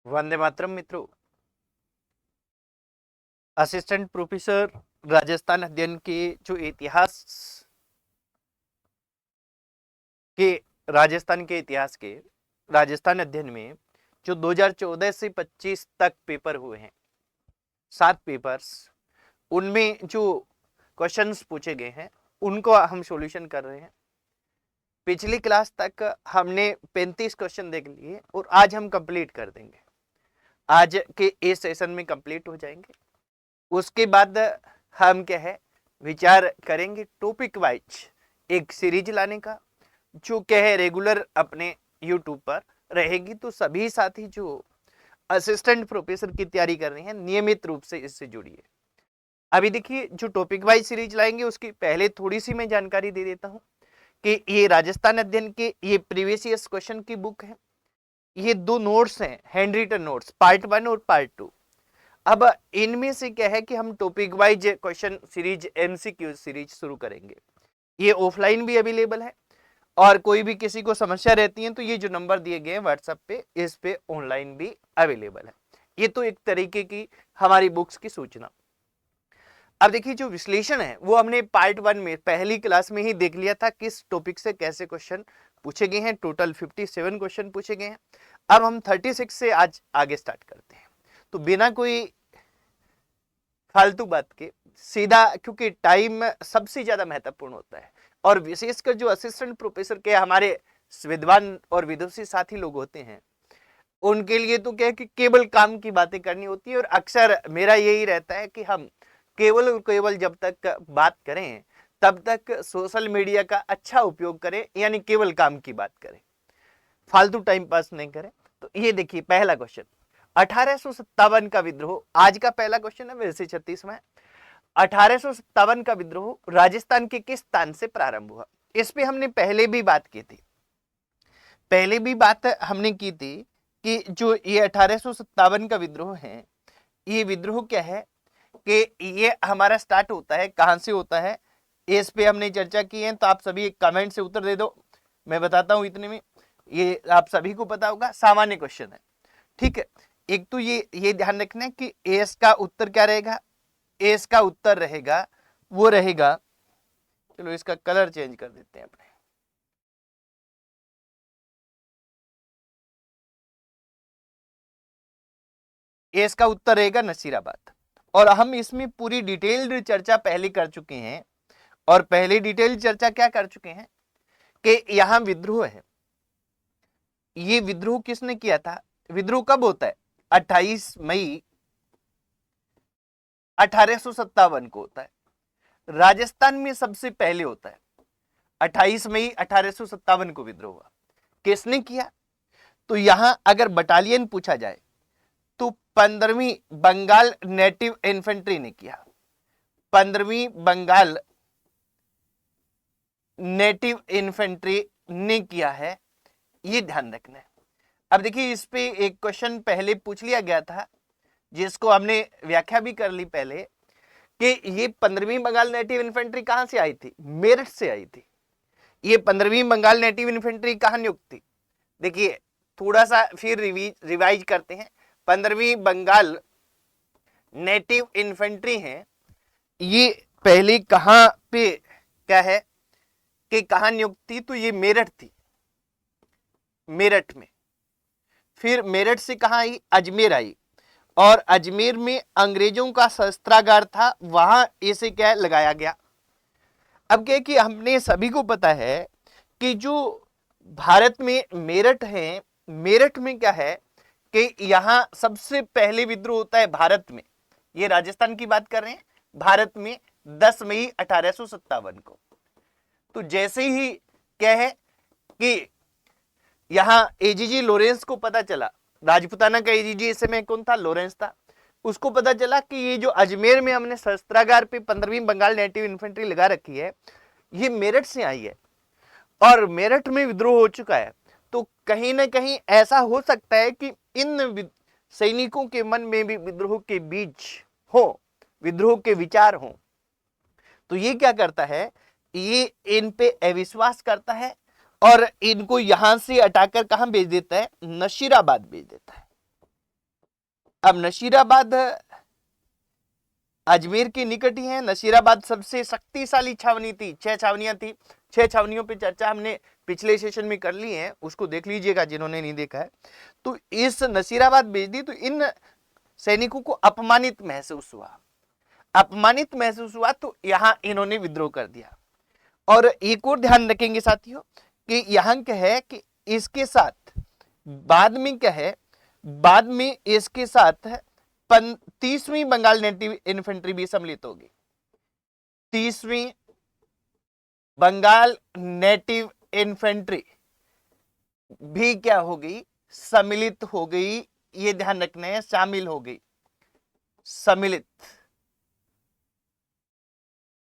वंदे मातरम मित्रों। Assistant professor Rajasthan अध्ययन के जो इतिहास के राजस्थान के इतिहास के राजस्थान अध्ययन में जो 2014 से 25 तक पेपर हुए हैं, 7 पेपर्स, उनमें जो क्वेश्चंस पूछे गए हैं उनको हम सॉल्यूशन कर रहे हैं। पिछली क्लास तक हमने 35 क्वेश्चन देख लिए और आज हम कंप्लीट कर देंगे। आज के इस सेशन में कंप्लीट हो जाएंगे। उसके बाद हम क्या है विचार करेंगे टॉपिक वाइज एक सीरीज लाने का, जो क्या है रेगुलर अपने यूट्यूब पर रहेगी। तो सभी साथी जो असिस्टेंट प्रोफेसर की तैयारी कर रहे हैं नियमित रूप से इससे जुड़िए। अभी देखिए जो टॉपिक वाइज सीरीज लाएंगे उसकी पहले थोड़ी सी मैं जानकारी दे देता हूं कि ये राजस्थान अध्ययन के ये प्रीवियस ईयर क्वेश्चन की बुक है। ये 2 नोट्स हैं, हैंड रिटन नोट्स, पार्ट 1 और पार्ट 2। अब इनमें से क्या है कि हम topic wise question series MCQ series शुरू करेंगे। ये ऑफलाइन भी अवेलेबल है और कोई भी किसी को समस्या रहती है तो ये जो नंबर दिए गए हैं व्हाट्सएप पे, इस पे ऑनलाइन भी अवेलेबल है। ये तो एक तरीके की हमारी बुक्स की सूचना। अब देखिए जो विश्लेषण है वो हमने पार्ट 1 में पहली क्लास में ही देख लिया था, किस टॉपिक से कैसे क्वेश्चन पूछे गए हैं। टोटल 57 क्वेश्चन पूछे गए हैं। अब हम 36 से आज आगे स्टार्ट करते हैं। तो बिना कोई फालतू बात के सीधा, क्योंकि टाइम सबसे ज्यादा महत्वपूर्ण होता है और विशेषकर जो असिस्टेंट प्रोफेसर के हमारे विद्वान और विदुषी साथी लोग होते हैं उनके लिए तो क्या है कि केवल काम की बातें करनी होती है। और अक्सर मेरा यही रहता है कि हम केवल और केवल जब तक बात करें तब तक सोशल मीडिया का अच्छा उपयोग करें, यानी केवल काम की बात करें, फालतू टाइम पास नहीं करें। तो ये देखिए पहला क्वेश्चन, 1857 का विद्रोह। आज का पहला क्वेश्चन है, वैसे 36वां है। 1857 का विद्रोह राजस्थान के किस स्थान से प्रारंभ हुआ? इस पे हमने पहले भी बात की थी। पहले भी बात हमने की थी कि जो ये 1857 का विद्रोह है, ये विद्रोह क्या है कि ये हमारा स्टार्ट होता है, कहां से होता है, इस पे हमने चर्चा की है। तो आप सभी एक कमेंट से उत्तर दे दो, मैं बताता हूं इतने में। ये आप सभी को पता होगा, सामान्य क्वेश्चन है, ठीक है। एक तो ये ध्यान रखना है कि एस का उत्तर क्या रहेगा। एस का उत्तर रहेगा, वो रहेगा, चलो इसका कलर चेंज कर देते हैं अपने। एस का उत्तर रहेगा नसीराबाद। और हम इसमें पूरी डिटेल्ड चर्चा पहले कर चुके हैं। और पहले डिटेल्ड चर्चा क्या कर चुके हैं कि यहां विद्रोह है। ये विद्रोह किसने किया था? विद्रोह कब होता है? 28 मई 1857 को होता है। राजस्थान में सबसे पहले होता है। 28 मई 1857 को विद्रोह हुआ। किसने किया? तो यहां अगर बटालियन पूछा जाए तो 15वीं बंगाल नेटिव इन्फेंट्री ने किया। 15वीं बंगाल नेटिव इन्फेंट्री ने किया है, ये ध्यान रखना है। अब देखिए इस पे एक क्वेश्चन पहले पूछ लिया गया था, जिसको हमने व्याख्या भी कर ली पहले, कि ये 15वीं बंगाल नेटिव इन्फेंट्री कहां से आई थी? मेरठ से आई थी। ये 15वीं बंगाल नेटिव इन्फेंट्री कहां नियुक्त थी? देखिए थोड़ा सा फिर रिवाइज करते हैं। 15वीं बंगाल नेटिव इन्फेंट्री है, ये पहले कहां पे क्या है कि कहां नियुक्त थी? तो ये मेरठ थी, मेरठ में। फिर मेरठ से कहां आई? अजमेर आई। और अजमेर में अंग्रेजों का शस्त्रागार था, वहां इसे क्या लगाया गया। अब क्या कि हमने सभी को पता है कि जो भारत में मेरठ है, मेरठ में क्या है कि यहां सबसे पहले विद्रोह होता है भारत में। ये राजस्थान की बात कर रहे हैं, भारत में 10 मई 1857 को। तो जैसे ही क्या है कि यहां एजीजी लॉरेंस को पता चला, राजपुताना का एजीजी इस समय कौन था? लॉरेंस था। उसको पता चला कि ये जो अजमेर में हमने शस्त्रागार पे 15वीं बंगाल नेटिव इन्फेंट्री लगा रखी है, ये मेरठ से आई है और मेरठ में विद्रोह हो चुका है। तो कहीं ना कहीं ऐसा हो सकता है कि इन सैनिकों के मन में भी विद्रोह के बीज हो, विद्रोह के विचार हो। तो ये क्या करता है, ये इन पे अविश्वास करता है और इनको यहां से हटाकर कहां भेज देता है? नशीराबाद भेज देता है। अब नशीराबाद अजमेर के निकट ही है। नशीराबाद सबसे शक्तिशाली छावनी थी, 6 छावनियां थी। 6 छावनियों पे चर्चा हमने पिछले सेशन में कर ली है, उसको देख लीजिएगा जिन्होंने नहीं देखा है। तो इस नशीराबाद भेज दी तो इन सैनिकों को अपमानित महसूस हुआ, अपमानित महसूस हुआ, तो यहां इन्होंने विद्रोह कर दिया। और एक और ध्यान रखेंगे साथियों कि यहां क्या है कि इसके साथ बाद में क्या है, बाद में इसके साथ 30वीं बंगाल नेटिव इन्फेंट्री भी सम्मिलित होगी। 30वीं बंगाल नेटिव इन्फेंट्री भी क्या हो गई, सम्मिलित हो गई। ये ध्यान रखना है, शामिल हो गई, सम्मिलित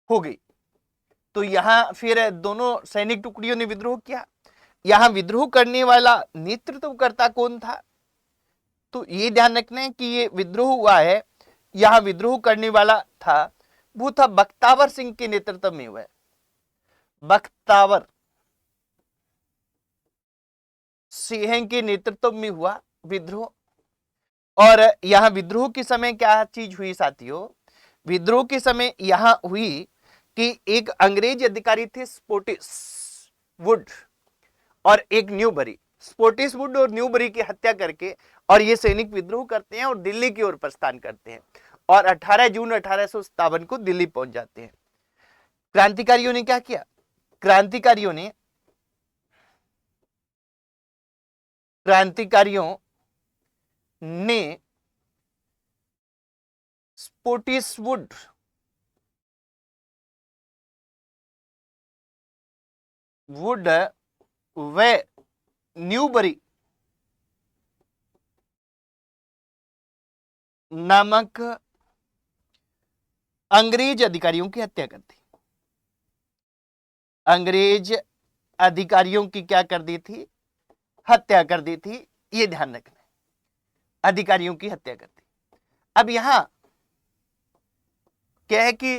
हो गई। तो यहां फिर दोनों सैनिक टुकड़ियों ने विद्रोह किया। यहां विद्रोह करने वाला नेतृत्वकर्ता कौन था, तो ये ध्यान रखना है कि ये विद्रोह हुआ है, यहां विद्रोह करने वाला था वो था बख्तावर सिंह के नेतृत्व में हुआ है। बख्तावर सिंह के नेतृत्व में हुआ विद्रोह। और यहां विद्रोह के समय क्या चीज हुई साथियों, विद्रोह के समय यहां हुई कि एक अंग्रेज अधिकारी थे स्पोटिस वुड और एक न्यूबरी। स्पोटिस वुड और न्यूबरी की हत्या करके और ये सैनिक विद्रोह करते हैं और दिल्ली की ओर प्रस्थान करते हैं और 18 जून 1857 को दिल्ली पहुंच जाते हैं। क्रांतिकारियों ने क्या किया, क्रांतिकारियों ने स्पोटिस वुड व न्यूबरी नामक अंग्रेज अधिकारियों की हत्या कर दी। अंग्रेज अधिकारियों की क्या कर दी थी, हत्या कर दी थी। ये ध्यान रखना है, अधिकारियों की हत्या कर दी। अब यहां क्या है कि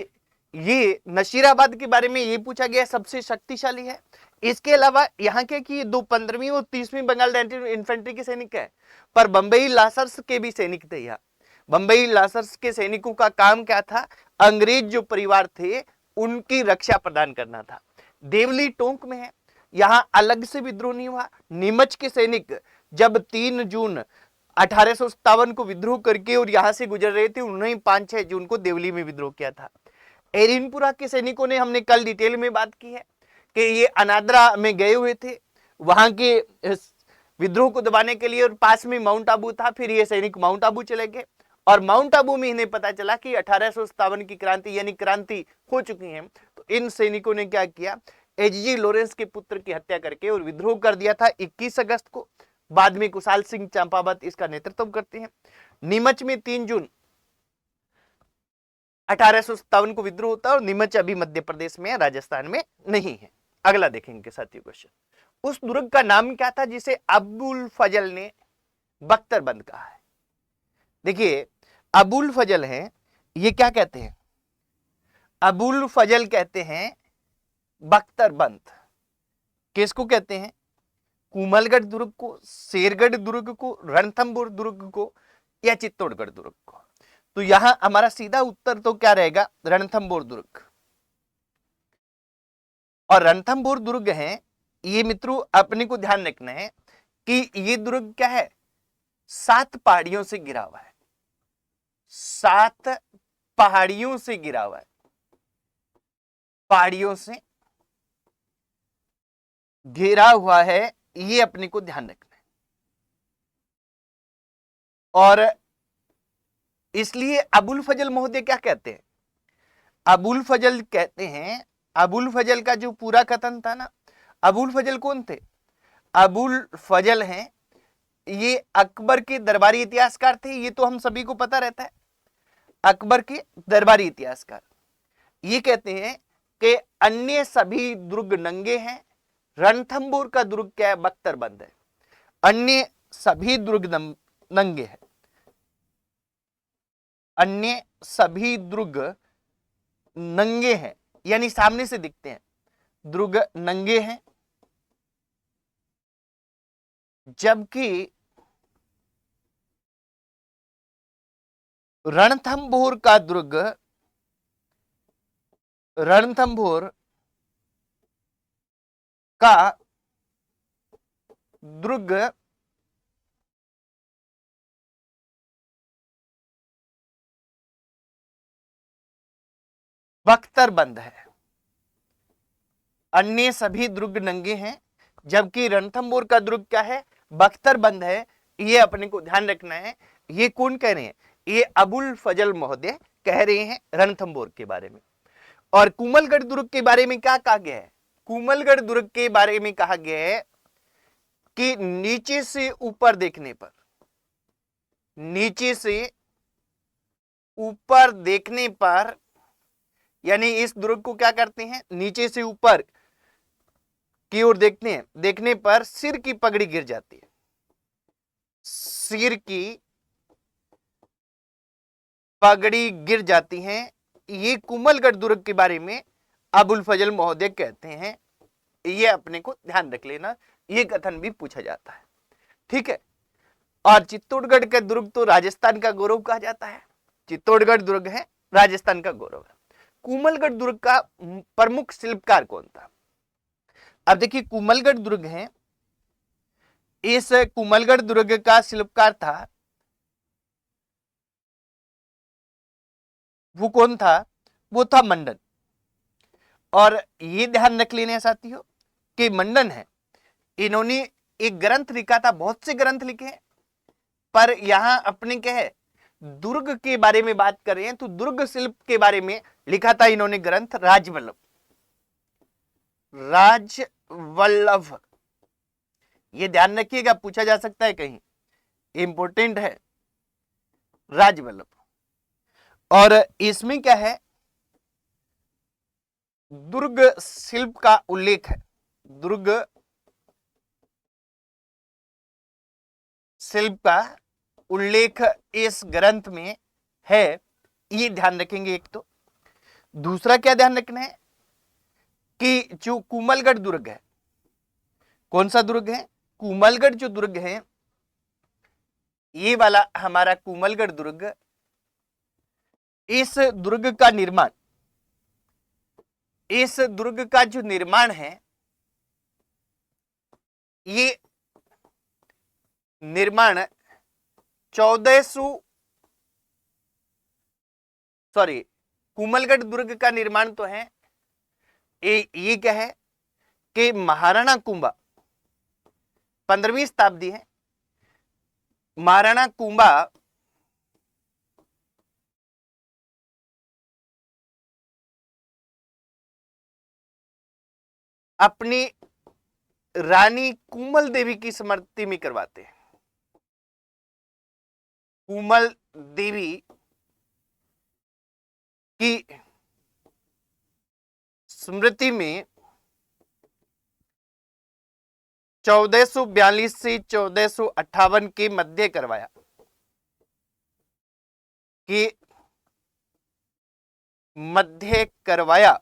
ये नशीराबाद के बारे में ये पूछा गया सबसे शक्तिशाली है। इसके अलावा यहाँ के कि 15वीं और 30वीं बंगाल नेटिव इन्फेंट्री के सैनिक है, पर बंबई लासर्स के भी सैनिक थे। यहाँ बंबई लासर्स के सैनिकों का काम क्या था, अंग्रेज जो परिवार थे उनकी रक्षा प्रदान करना था। देवली टोंक में है, यहां अलग से विद्रोह नहीं हुआ। नीमच के सैनिक जब 3 जून 1857 को विद्रोह करके और यहां से गुजर रहे थे, उन्होंने 5-6 जून को देवली में विद्रोह किया था। एरिनपुरा के सैनिकों ने हमने कल डिटेल में बात की है कि ये अनादरा में गए हुए थे, वहां के विद्रोह को दबाने के लिए, और पास में माउंट आबू था। फिर ये सैनिक माउंट आबू चले गए और माउंट आबू में इन्हें पता चला कि 1857 की क्रांति यानी क्रांति हो चुकी है। तो इन सैनिकों ने क्या किया, एचजी लॉरेंस के पुत्र की हत्या करके और विद्रोह कर दिया था 21 अगस्त को। बाद में कुशाल सिंह चंपावत इसका नेतृत्व करते हैं। नीमच में 3 जून 1857 को विद्रोह होता है और नीमच अभी मध्य प्रदेश में, राजस्थान में नहीं है। अगला देखेंगे साथियों क्वेश्चन, उस दुर्ग का नाम क्या था जिसे अबुल फजल ने बख्तरबंद कहा है। देखिए अबुल फजल है, ये क्या कहते हैं, अबुल फजल कहते हैं बख्तरबंद। किसको कहते हैं, कुमलगढ़ दुर्ग को, शेरगढ़ दुर्ग को, रणथंभौर दुर्ग को या चित्तौड़गढ़ दुर्ग को। तो यहां हमारा सीधा उत्तर तो क्या रहेगा, रणथंभौर दुर्ग। और रणथंभौर दुर्ग है ये मित्रों, अपने को ध्यान रखना है कि ये दुर्ग क्या है, 7 पहाड़ियों से घिरा हुआ है। 7 पहाड़ियों से घिरा हुआ है, पहाड़ियों से घिरा हुआ है, ये अपने को ध्यान रखना है। और इसलिए अबुल फजल महोदय क्या कहते हैं, अबुल फजल कहते हैं, अबुल फजल का जो पूरा कथन था ना, अबुल फजल कौन थे, अबुल फजल हैं ये अकबर के दरबारी इतिहासकार थे। ये तो हम सभी को पता रहता है, अकबर के दरबारी इतिहासकार। ये कहते हैं कि अन्य सभी दुर्ग नंगे हैं, रणथंभौर का दुर्ग क्या है, बख्तरबंद है। अन्य सभी दुर्ग नंगे हैं, अन्य सभी दुर्ग नंगे हैं यानी सामने से दिखते हैं, दुर्ग नंगे हैं, जबकि रणथंभौर का दुर्ग, रणथंभौर का दुर्ग बख्तरबंद है, अन्य सभी दुर्ग नंगे हैं, जबकि रणथंभौर का दुर्ग क्या है, बख्तरबंद है। ये अपने को ध्यान रखना है। ये कौन कह रहे हैं, ये अबुल फजल महोदय कह रहे हैं रणथंभौर के बारे में। और कुमलगढ़ दुर्ग के बारे में क्या कहा गया है, कुमलगढ़ दुर्ग के बारे में कहा गया है कि नीचे से ऊपर देखने पर, नीचे से ऊपर देखने पर, यानी इस दुर्ग को क्या करते हैं, नीचे से ऊपर की ओर देखते हैं, देखने पर सिर की पगड़ी गिर जाती है, सिर की पगड़ी गिर जाती है। ये कुमलगढ़ दुर्ग के बारे में अबुल फजल महोदय कहते हैं। ये अपने को ध्यान रख लेना, ये कथन भी पूछा जाता है, ठीक है। और चित्तौड़गढ़ का दुर्ग तो राजस्थान का गौरव कहा जाता है, चित्तौड़गढ़ दुर्ग है राजस्थान का गौरव है। कुमलगढ़ दुर्ग का प्रमुख शिल्पकार कौन था, अब देखिए कुमलगढ़ दुर्ग है, इस कुमलगढ़ दुर्ग का शिल्पकार था, वो कौन था, वो था मंडन। और ये ध्यान रख लेने साथियों कि मंडन है, इन्होंने एक ग्रंथ लिखा था, बहुत से ग्रंथ लिखे हैं, पर यहां अपने क्या है, दुर्ग के बारे में बात कर रहे हैं, तो दुर्ग शिल्प के बारे में लिखा था इन्होंने ग्रंथ राजवल्लभ, राजवल्लभ। ये ध्यान रखिएगा, पूछा जा सकता है कहीं, इंपॉर्टेंट है राजवल्लभ। और इसमें क्या है, दुर्ग शिल्प का उल्लेख है, दुर्ग शिल्प का उल्लेख इस ग्रंथ में है, ये ध्यान रखेंगे एक तो। दूसरा क्या ध्यान रखना है कि जो कुमलगढ़ दुर्ग है, कौन सा दुर्ग है, कुमलगढ़ जो दुर्ग है, ये वाला हमारा कुमलगढ़ दुर्ग, इस दुर्ग का निर्माण, इस दुर्ग का जो निर्माण है, ये निर्माण 1400 सॉरी कुमलगढ़ दुर्ग का निर्माण तो है, ये क्या है कि महाराणा कुंभा, 15वीं शताब्दी है, महाराणा कुंभा अपनी रानी कुमल देवी की स्मृति में करवाते हैं, कुमल देवी की स्मृति में 1442 से 1458 के मध्य करवाया, कि मध्य करवाया,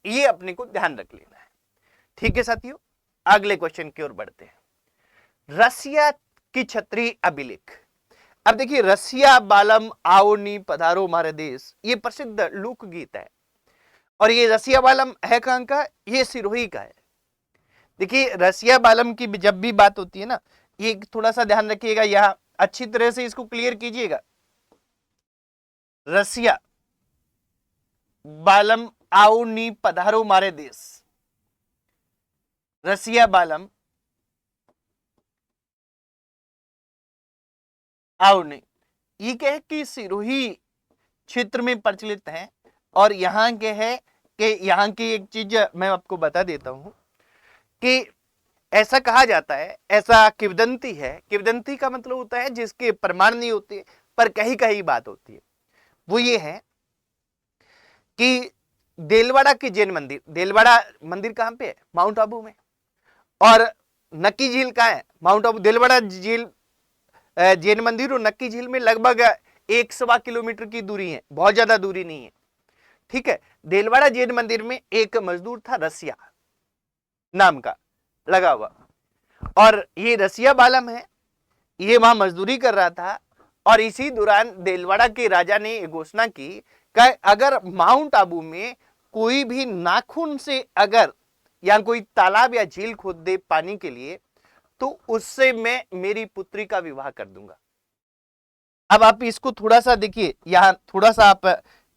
ये अपने को ध्यान रख लेना है, ठीक है साथियों। अगले क्वेश्चन की ओर बढ़ते हैं, रसिया की छत्री अभिलेख। अब देखिए, रसिया बालम आओ नी पधारो हमारे देश, ये प्रसिद्ध लोकगीत है, और ये रसिया बालम है कहां का, ये सिरोही का है। देखिए रसिया बालम की जब भी बात होती है ना, ये थोड़ा सा ध्यान रखिएगा, यहां अच्छी तरह से इसको क्लियर कीजिएगा। रसिया बालम आओ नी पधारो मारे देश, रसिया बालम आओ नी, ये क्या है कि सिरोही क्षेत्र में प्रचलित है। और यहां के है कि यहां की एक चीज मैं आपको बता देता हूं कि ऐसा कहा जाता है, ऐसा किवदंती है, किवदंती का मतलब होता है जिसके प्रमाण नहीं होते पर कहीं कहीं बात होती है। वो ये है कि देलवाड़ा के जैन मंदिर, देलवाड़ा मंदिर कहां पे है, माउंट आबू में, और नक्की झील कहां है, माउंट आबू। देलवाड़ा झील जैन मंदिर और नक्की झील में लगभग 1.25 किलोमीटर की दूरी है, बहुत ज्यादा दूरी नहीं है, ठीक है। देलवाड़ा जैन मंदिर में एक मजदूर था रसिया नाम का लगा हुआ, और ये रसिया बालम है, ये वहां मजदूरी कर रहा था, और इसी दौरान देलवाड़ा के राजा ने ये घोषणा की कि अगर माउंट आबू में कोई भी नाखून से अगर या कोई तालाब या झील खोद दे पानी के लिए तो उससे मैं मेरी पुत्री का विवाह कर दूंगा। अब आप इसको थोड़ा सा देखिए, यहां थोड़ा सा आप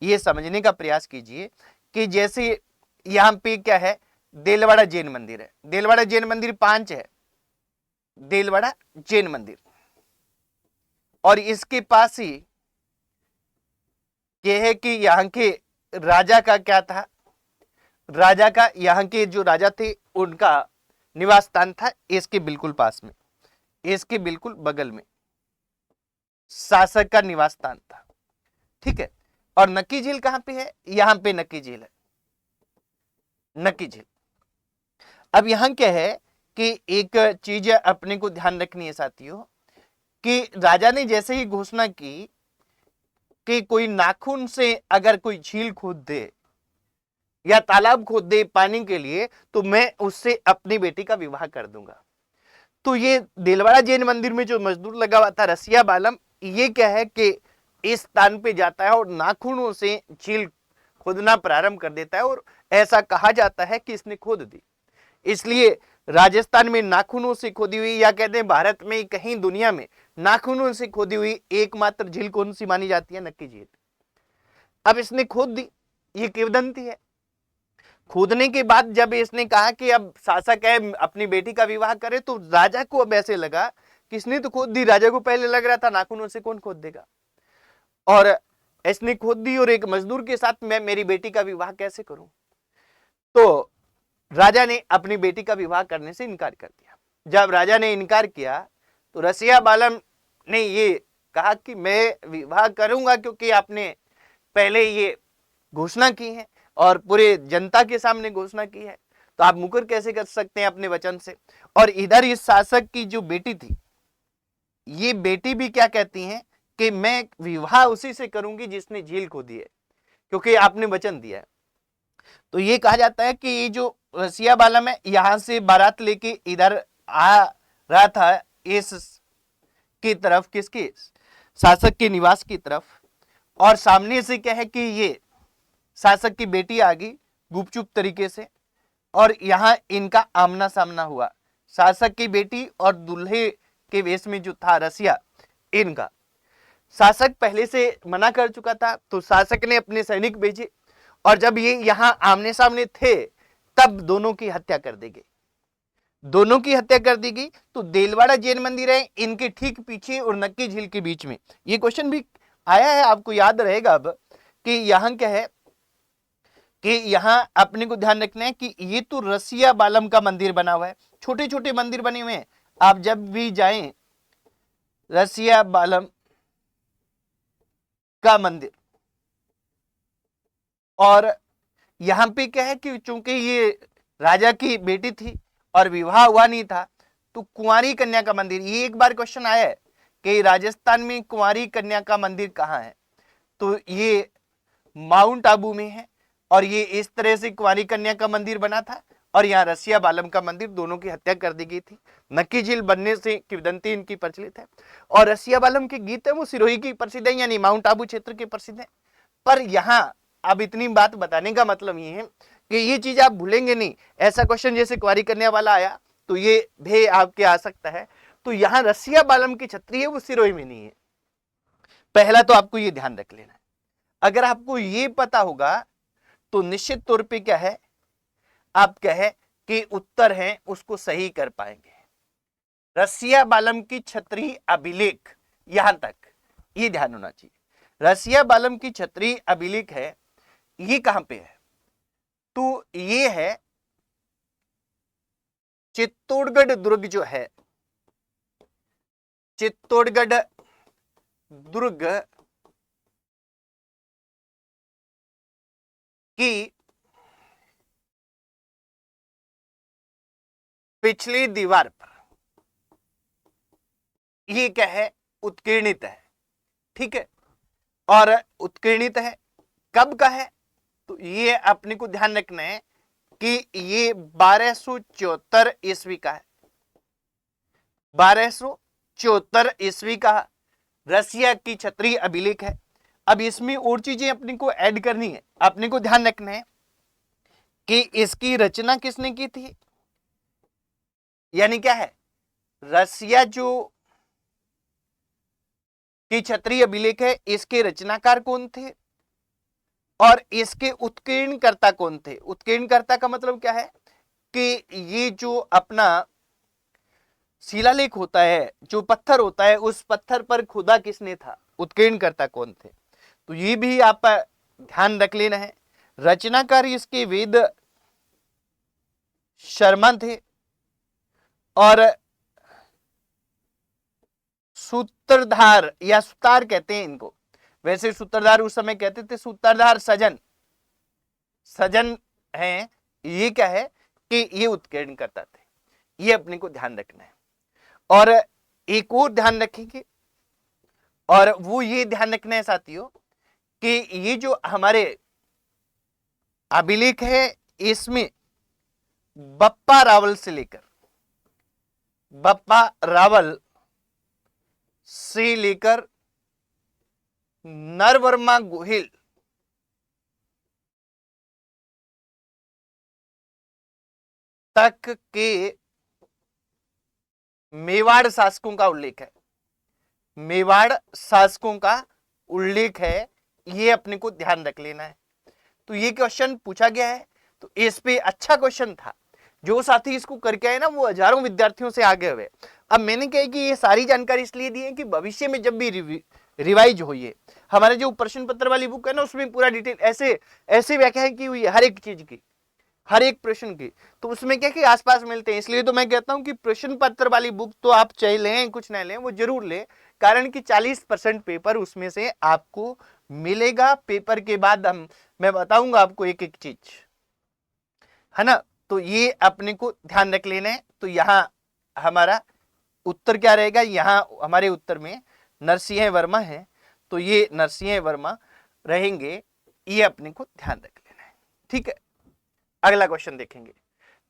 ये समझने का प्रयास कीजिए कि जैसे यहां पे क्या है, देलवाड़ा जैन मंदिर है, देलवाड़ा जैन मंदिर 5 है, देलवाड़ा जैन मंदिर, और इसके पास ही यह है कि यहाँ के राजा का क्या था, राजा का यहाँ के जो राजा थे उनका निवास स्थान था इसके बिल्कुल पास में, इसके बिल्कुल बगल में शासक का निवास स्थान था। ठीक है, और नक्की झील कहां पे है, यहां पे नक्की झील है, नक्की झील। अब यहां क्या है कि एक चीज अपने को ध्यान रखनी है साथियों कि राजा ने जैसे ही घोषणा की कि कोई नाखून से अगर कोई झील खोद दे या तालाब खोद दे पानी के लिए तो मैं उससे अपनी बेटी का विवाह कर दूंगा। तो ये देलवाड़ा जैन मंदिर में जो मजदूर लगा हुआ था रसिया बालम, ये क्या है कि इस स्थान पे जाता है और नाखूनों से झील खोदना प्रारंभ कर देता है, और ऐसा कहा जाता है कि इसने खोद दी। इसलिए राजस्थान में नाखूनों से खोदी हुई, या कहते हैं भारत में कहीं दुनिया में नाखूनों से खोदी हुई एकमात्र झील कौन सी मानी जाती है, नक्की झील। अब इसने खोद दी, ये किंवदंती है। खोदने के बाद जब इसने कहा कि अब शासक है अपनी बेटी का विवाह करे, तो राजा को अब ऐसे लगा कि इसने तो खोद दी, राजा को पहले लग रहा था नाखूनों से कौन खोद देगा, और इसने खोद दी और एक मजदूर के साथ मैं मेरी बेटी का विवाह कैसे करूं। तो राजा ने अपनी बेटी का विवाह करने से इनकार कर दिया। जब राजा ने इनकार किया तो रसिया बालम ने ये कहा कि मैं विवाह करूंगा क्योंकि आपने पहले ये घोषणा की है और पूरे जनता के सामने घोषणा की है, तो आप मुकर कैसे कर सकते हैं अपने वचन से। और इधर इस शासक की जो बेटी थी, ये बेटी भी क्या कहती हैं कि मैं विवाह उसी से करूंगी जिसने झील खोदी है, क्योंकि आपने वचन दिया है। तो ये कहा जाता है कि ये जो रसिया बालम है यहां से बारात लेके इधर आ रहा था इस की तरफ, किसकी, शासक के निवास की तरफ, और सामने से क्या है कि ये शासक की बेटी आ गई गुपचुप तरीके से, और यहां इनका आमना सामना हुआ, शासक की बेटी और दूल्हे के वेश में जो था रसिया इनका। शासक पहले से मना कर चुका था, तो शासक ने अपने सैनिक भेजे, और जब ये यहां आमने सामने थे तब दोनों की हत्या कर दी गई, दोनों की हत्या कर दी गई। तो देलवाड़ा जैन मंदिर है इनके ठीक पीछे और नक्की झील के बीच में। ये क्वेश्चन भी आया है, आपको याद रहेगा अब कि यहां क्या है कि यहां अपने को ध्यान रखना है कि ये तो रसिया बालम का मंदिर बना हुआ है, छोटे छोटे मंदिर बने हुए हैं। आप जब भी जाएं रसिया बालम का मंदिर, और यहां पे क्या है कि चूंकि ये राजा की बेटी थी और विवाह हुआ नहीं था, तो कुंवारी कन्या का मंदिर, ये एक बार क्वेश्चन आया है कि राजस्थान में कुंवारी कन्या का मंदिर कहां है, तो ये माउंट आबू में है, और ये इस तरह से कुंवारी कन्या का मंदिर बना था, और यहाँ रसिया बालम का मंदिर, दोनों की हत्या कर दी गई थी। नक्की झील बनने से किंवदंती इनकी प्रचलित है, और रसिया बालम के गीत है वो सिरोही की प्रसिद्ध है, यानी माउंट आबू क्षेत्र के प्रसिद्ध है। पर यहाँ अब इतनी बात बताने का मतलब ये है कि ये चीज आप भूलेंगे नहीं। ऐसा क्वेश्चन जैसे कुंवारी कन्या वाला आया तो ये भी आपके आ सकता है। तो यहाँ रसिया बालम की छत्री है वो सिरोही में नहीं है, पहला तो आपको ये ध्यान रख लेना है। अगर आपको ये पता होगा तो निश्चित तौर पे क्या है, आप कहे कि उत्तर है उसको सही कर पाएंगे। रसिया बालम की छत्री अभिलेख, यहां तक ये ध्यान होना चाहिए। रसिया बालम की छत्री अभिलेख है, ये कहां पे है, तो ये है चित्तौड़गढ़ दुर्ग जो है, चित्तौड़गढ़ दुर्ग की पिछली दीवार पर ये क्या है, उत्कीर्णित है। ठीक है, और उत्कीर्णित है कब का है, तो ये अपने को ध्यान रखना है कि ये 1274 ईस्वी का है, 1274 ईस्वी का रसिया की क्षत्रिय अभिलेख है। अब इसमें और चीजें अपने को ऐड करनी है, अपने को ध्यान रखना है कि इसकी रचना किसने की थी, यानी क्या है, रसिया जो की क्षत्रिय अभिलेख है इसके रचनाकार कौन थे और इसके उत्कीर्णकर्ता कौन थे। उत्कीर्णकर्ता का मतलब क्या है कि ये जो अपना शिलालेख होता है, जो पत्थर होता है, उस पत्थर पर खुदा किसने था, उत्कीर्णकर्ता कौन थे। तो ये भी आप ध्यान रख लेना है। रचनाकार इसके वेद शर्मा थे और सूत्रधार या सुतार कहते हैं इनको, वैसे सूत्रधार उस समय कहते थे, सूत्रधार सजन हैं। ये क्या है कि ये उत्कीर्ण करता थे, ये अपने को ध्यान रखना है। और एक और ध्यान रखेंगे, और वो ये ध्यान रखना है साथियों कि ये जो हमारे अभिलेख है इसमें बप्पा रावल से लेकर नरवर्मा गोहिल तक के मेवाड़ शासकों का उल्लेख है। मेवाड़ शासकों का उल्लेख है, ये अपने को ध्यान रख लेना है। तो ये क्वेश्चन पूछा गया है, तो इस पे अच्छा क्वेश्चन था। जो साथी इसको करके आए ना वो हजारों विद्यार्थियों से आगे हुए। अब मैंने कहा कि ये सारी जानकारी इसलिए दी है कि भविष्य में जब भी रिवाइज हो, ये हमारे जो प्रश्न पत्र वाली बुक है ना उसमें पूरा डिटेल ऐसे व्याख्या की हुई है हर एक चीज की, हर एक प्रश्न की। तो उसमें क्या कि आसपास मिलते हैं, इसलिए तो मैं कहता हूं कि प्रश्न पत्र वाली बुक तो आप चाहे लें कुछ ना लें वो जरूर लें, कारण कि 40% पेपर उसमें से आपको मिलेगा। पेपर के बाद मैं बताऊंगा आपको एक एक चीज, है ना। तो ये अपने को ध्यान रख लेना है। तो यहां हमारा उत्तर क्या रहेगा, यहां हमारे उत्तर में नरसिंह वर्मा है, तो ये नरसिंह वर्मा रहेंगे, ये अपने को ध्यान रख लेना है। ठीक है, अगला क्वेश्चन देखेंगे।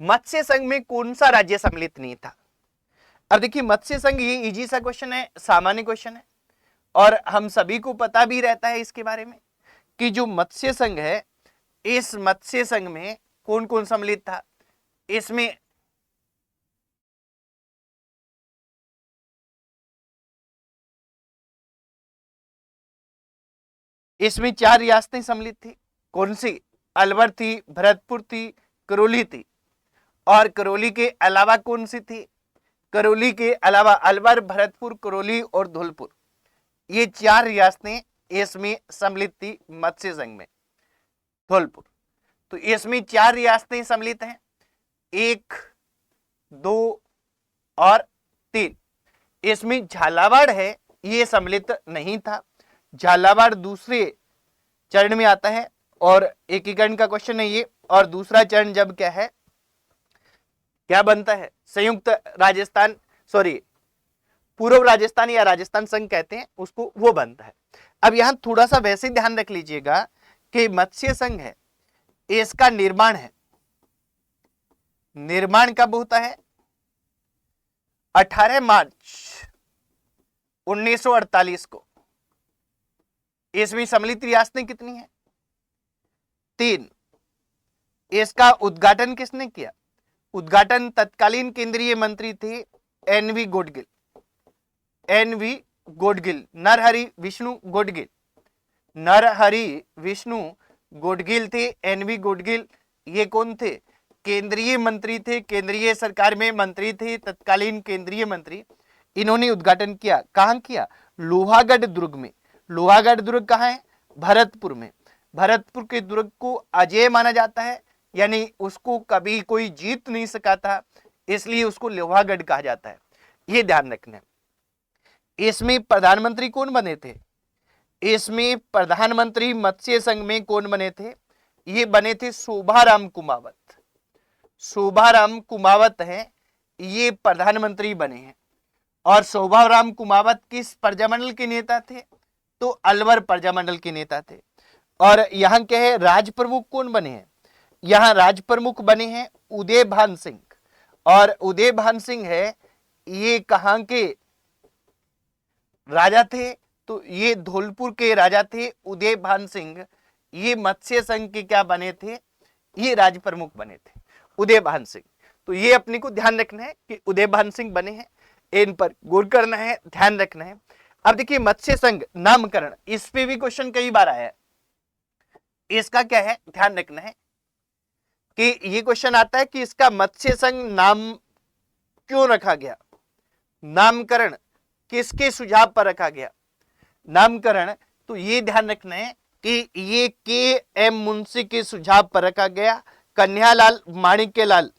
मत्स्य संघ में कौन सा राज्य सम्मिलित नहीं था। अब देखिए मत्स्य संघ, ये इजी सा क्वेश्चन है, सामान्य क्वेश्चन है, और हम सभी को पता भी रहता है इसके बारे में कि जो मत्स्य संघ है, इस मत्स्य संघ में कौन कौन सम्मिलित था। इसमें 4 रियासतें सम्मिलित थी। कौन सी, अलवर थी, भरतपुर थी, करौली थी, और करौली के अलावा कौन सी थी, करौली के अलावा अलवर, भरतपुर, करौली और धौलपुर, ये 4 रियासतें इसमें सम्मिलित थी मत्स्य संघ में। धौलपुर, तो इसमें 4 रियासतें सम्मिलित हैं, 1, 2 और 3। इसमें झालावाड़ है, ये सम्मिलित नहीं था। झालावाड़ दूसरे चरण में आता है और एकीकरण का क्वेश्चन है ये। और दूसरा चरण जब क्या है, क्या बनता है, संयुक्त राजस्थान, सॉरी पूर्व राजस्थान या राजस्थान संघ कहते हैं उसको, वो बनता है। अब यहां थोड़ा सा वैसे ध्यान रख लीजिएगा कि मत्स्य संघ है, इसका निर्माण कब होता है, 18 मार्च 1948 को। इसमें सम्मिलित रियासतें कितनी हैं, 3। इसका उद्घाटन किसने किया, उद्घाटन तत्कालीन केंद्रीय मंत्री थे एनवी गोडगिल, नरहरि विष्णु गोडगिल थे। एनवी गोडगिल ये कौन थे, केंद्रीय मंत्री थे, केंद्रीय सरकार में मंत्री थे, तत्कालीन केंद्रीय मंत्री। इन्होंने उद्घाटन किया, कहां किया, लोहागढ़ दुर्ग में। लोहागढ़ दुर्ग कहां है, भरतपुर में। भरतपुर के दुर्ग को अजेय माना जाता है, यानी उसको कभी कोई जीत नहीं सका था, इसलिए उसको लोहागढ़ कहा जाता है, ये ध्यान रखना है। इसमें प्रधानमंत्री कौन बने थे, इसमें प्रधानमंत्री मत्स्य संघ में कौन बने थे, ये बने थे शोभाराम कुमावत हैं, ये प्रधानमंत्री बने हैं। और शोभाराम कुमावत किस प्रजामंडल के नेता थे, तो अलवर प्रजामंडल के नेता थे। और यहां क्या है, राज प्रमुख कौन बने हैं, यहां राज प्रमुख बने हैं उदय भान सिंह। और उदय भान सिंह है, ये कहां के राजा थे, तो ये धौलपुर के राजा थे उदय भान सिंह, ये मत्स्य संघ के क्या बने थे, ये राज प्रमुख बने थे उदय भान सिंह। तो ये अपने को ध्यान रखना है कि उदय भान सिंह बने हैं, इन पर गौर करना है, ध्यान रखना है। अब देखिए मत्स्य संघ नामकरण, इस पे भी क्वेश्चन कई बार आया है, इसका क्या है ध्यान रखना है कि ये क्वेश्चन आता है कि इसका मत्स्य संघ नाम क्यों रखा गया, नामकरण किसके सुझाव पर रखा गया नामकरण, तो ये ध्यान रखना है कि ये के.एम. मुंशी के सुझाव पर रखा गया। कन्हैयालाल माणिक्यलाल,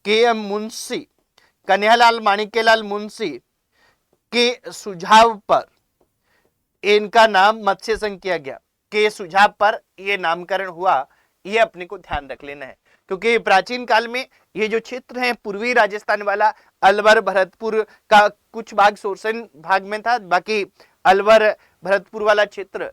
के.एम. मुंशी, कन्हैयालाल माणिक्यलाल मुंशी के सुझाव पर इनका नाम मत्स्य संघ किया गया, के सुझाव पर यह नामकरण हुआ, ये अपने को ध्यान रख लेना है। क्योंकि प्राचीन काल में ये जो क्षेत्र है पूर्वी राजस्थान वाला, अलवर भरतपुर का कुछ भाग सोरसन भाग में था, बाकी अलवर भरतपुर वाला क्षेत्र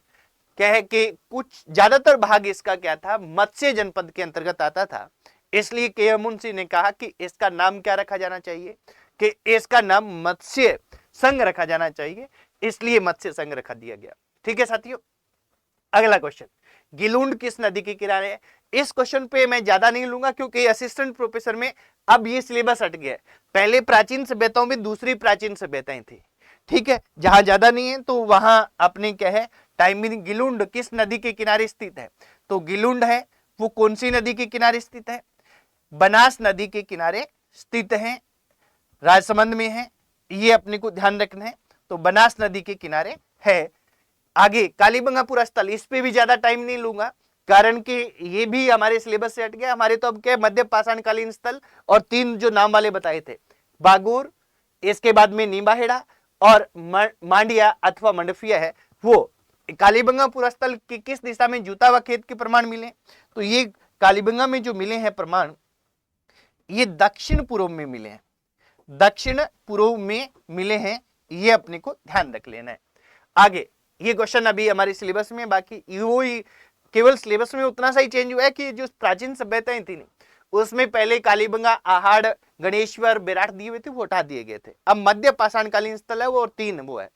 क्या है कि कुछ ज्यादातर भाग इसका क्या था, मत्स्य जनपद के अंतर्गत आता था। इसलिए के.एम. मुंशी ने कहा कि इसका नाम क्या रखा जाना चाहिए, कि इसका नाम मत्स्य संघ रखा जाना चाहिए, इसलिए मत्स्य संघ रखा दिया गया। ठीक है साथियों, अगला क्वेश्चन, गिलुंड किस नदी के किनारे है। इस क्वेश्चन पे मैं ज्यादा नहीं लूंगा क्योंकि असिस्टेंट प्रोफेसर में अब ये सिलेबस हट गया है। पहले प्राचीन सभ्यताओं में दूसरी प्राचीन सभ्यताएं थी, ठीक है, जहां ज्यादा नहीं है तो वहां अपने क्या है टाइमिंग। गिलुंड किस नदी के किनारे स्थित है, तो गिलुंड है वो कौन सी नदी के किनारे स्थित है, बनास नदी के किनारे स्थित है, राजसमंद में है, ये अपने को ध्यान रखना है। तो बनास नदी के किनारे है। आगे कालीबंगा स्थल, इस पे भी ज्यादा टाइम नहीं लूंगा कारण कि ये भी हमारे सिलेबस से हट गया। हमारे तो अब क्या मध्य पाषाणकालीन स्थल और 3 जो नाम वाले बताए थे, बागोर, इसके बाद में नीमाहेड़ा और मांडिया अथवा मंडफिया है, वो कालीबंगा स्थल की किस दिशा में जूता व खेत के प्रमाण मिले, तो ये कालीबंगा में जो मिले हैं प्रमाण, ये दक्षिण पूर्व में मिले हैं, दक्षिण पूर्व में मिले हैं, ये अपने को ध्यान रख लेना है। आगे ये क्वेश्चन अभी हमारे सिलेबस में, बाकी वो ही केवल सिलेबस में उतना सा ही चेंज हुआ है कि जो प्राचीन सभ्यताएं थी उसमें पहले कालीबंगा, आहाड़, गणेश्वर, बेराट दिए हुए थे, वो हटा दिए गए थे। अब मध्य पाषाणकालीन स्थल है वो और 3 वो है,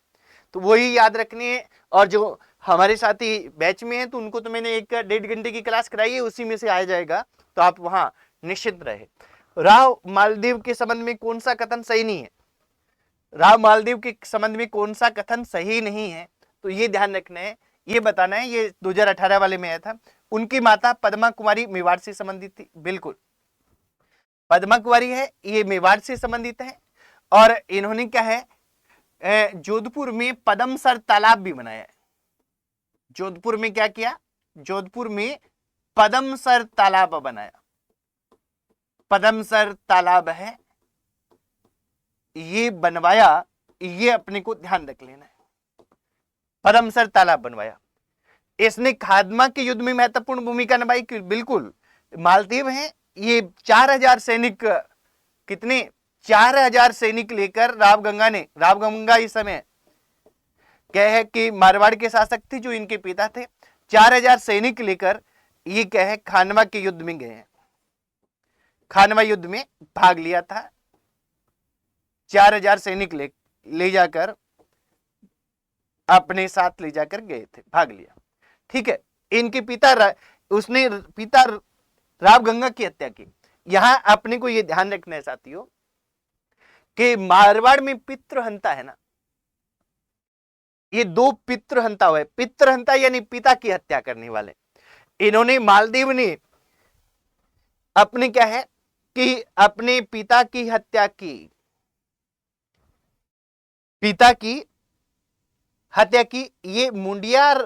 तो वही याद रखनी है। और जो हमारे साथी बैच में है तो उनको तो मैंने 1-1.5 घंटे की क्लास कराई है, उसी में से आ जाएगा, तो आप वहां निश्चित रहे। राव मालदीव के संबंध में कौन सा कथन सही नहीं है, राव मालदीव के संबंध में कौन सा कथन सही नहीं है, तो ये ध्यान रखना है, ये बताना है। ये 2018 वाले में आया था। उनकी माता पद्मा कुमारी मेवाड़ से संबंधित थी, बिल्कुल पद्मा कुमारी है, ये मेवाड़ से संबंधित है। और इन्होंने क्या है जोधपुर में पदमसर तालाब भी बनाया है। जोधपुर में क्या किया, जोधपुर में पदमसर तालाब बनाया, पदमसर तालाब है ये बनवाया, ये अपने को ध्यान रख लेना है, पदमसर तालाब बनवाया। इसने खादमा के युद्ध में महत्वपूर्ण भूमिका निभाई, बिल्कुल मालदीव है, ये 4000 सैनिक, कितने 4000 सैनिक लेकर रावगंगा इस समय क्या है कि मारवाड़ के शासक थे जो इनके पिता थे, 4000 सैनिक लेकर ये क्या है खानवा के युद्ध में गए हैं, खानवा युद्ध में भाग लिया था, 4000 सैनिक ले जाकर अपने साथ ले जाकर गए थे, भाग लिया। ठीक है, इनके उसने पिता रावगंगा की हत्या की। यहां अपने को यह ध्यान रखना है साथियों कि मारवाड़ में पितृहंता है ना, ये 2 पितृहंता हुए, पितृहंता यानी पिता की हत्या करने वाले। इन्होंने मालदीव ने अपने क्या है कि अपने पिता की हत्या की, पिता की हत्या की। ये मुंडियार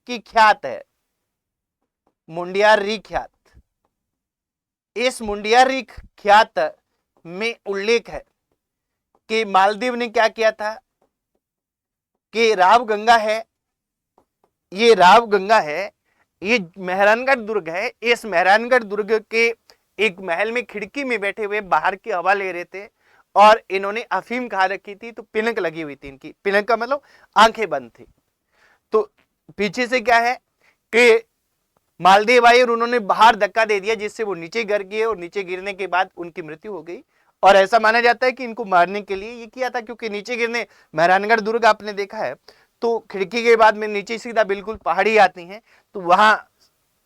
की ख्यात है, मुंडियारी ख्यात। इस मुंडियारी ख्यात में उल्लेख है कि मालदीव ने क्या किया था कि रावगंगा है, ये रावगंगा है, ये मेहरानगढ़ दुर्ग है, इस मेहरानगढ़ दुर्ग के एक महल में खिड़की में बैठे हुए बाहर की हवा ले रहे थे और इन्होंने अफीम खा रखी थी, तो पिनक लगी हुई थी इनकी, पिनक का मतलब आंखें बंद थी। तो पीछे से क्या है कि मालदीव आए और उन्होंने बाहर धक्का दे दिया जिससे वो नीचे गिर गए और नीचे गिरने के बाद उनकी मृत्यु हो गई। और ऐसा माना जाता है कि इनको मारने के लिए ये किया था, क्योंकि नीचे गिरने, मेहरानगढ़ दुर्ग आपने देखा है तो खिड़की के बाद में नीचे सीधा बिल्कुल पहाड़ी आती हैं, तो वहां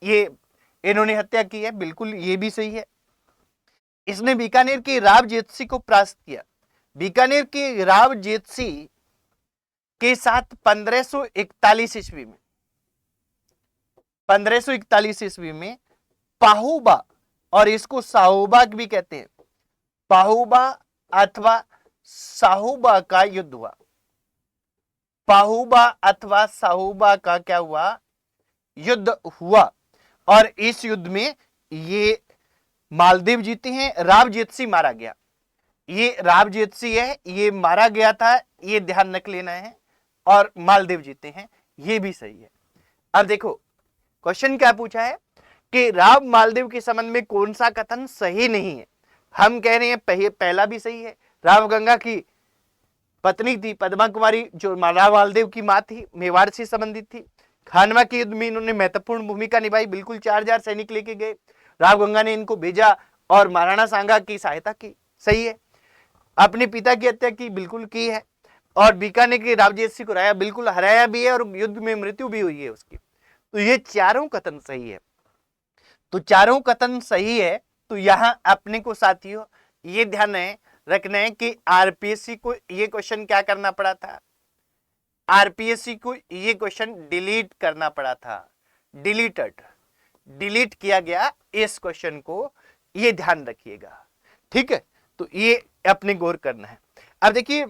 ये इन्होंने हत्या की है, बिल्कुल ये भी सही है। इसने बीकानेर की राव जेतसी को परास्त किया। बीकानेर की राव जेतसी के साथ 1541 ईस्वी में 1541 ईस्वी में पाहुबा, और इसको साहुबा भी कहते हैं, पाहुबा अथवा साहुबा का युद्ध हुआ। पाहुबा अथवा साहुबा का क्या हुआ? युद्ध हुआ। और इस युद्ध में ये मालदीव जीते हैं, राव जेतसी मारा गया। ये राव जेतसी है, ये मारा गया था, ये ध्यान रख लेना है। और मालदीव जीते हैं, ये भी सही है। अब देखो क्वेश्चन क्या पूछा है कि राव मालदीव के संबंध में कौन सा कथन सही नहीं है। हम कह रहे हैं पहला भी सही है। राव गंगा की पत्नी थी पद्मा कुमारी, जो राव मालदेव की मां थी, मेवाड़ से संबंधित थी। खानवा के युद्ध में इन्होंने महत्वपूर्ण भूमिका निभाई, बिल्कुल 4000 सैनिक लेके गए, राव गंगा ने इनको भेजा और महाराणा सांगा की सहायता की, सही है। अपने पिता की हत्या की, बिल्कुल की है। और बीकानेर के राव जेतसी को बिल्कुल हराया भी है, और युद्ध में मृत्यु भी हुई है उसकी। तो ये चारों कथन सही है। तो चारों कथन सही है, तो यहां अपने को साथियों ये ध्यान रखना है कि आरपीएससी को ये क्वेश्चन क्या करना पड़ा था, आरपीएससी को ये क्वेश्चन डिलीट करना पड़ा था, डिलीट किया गया इस क्वेश्चन को, ये ध्यान रखिएगा, ठीक है। तो ये अपने गौर करना है। अब देखिए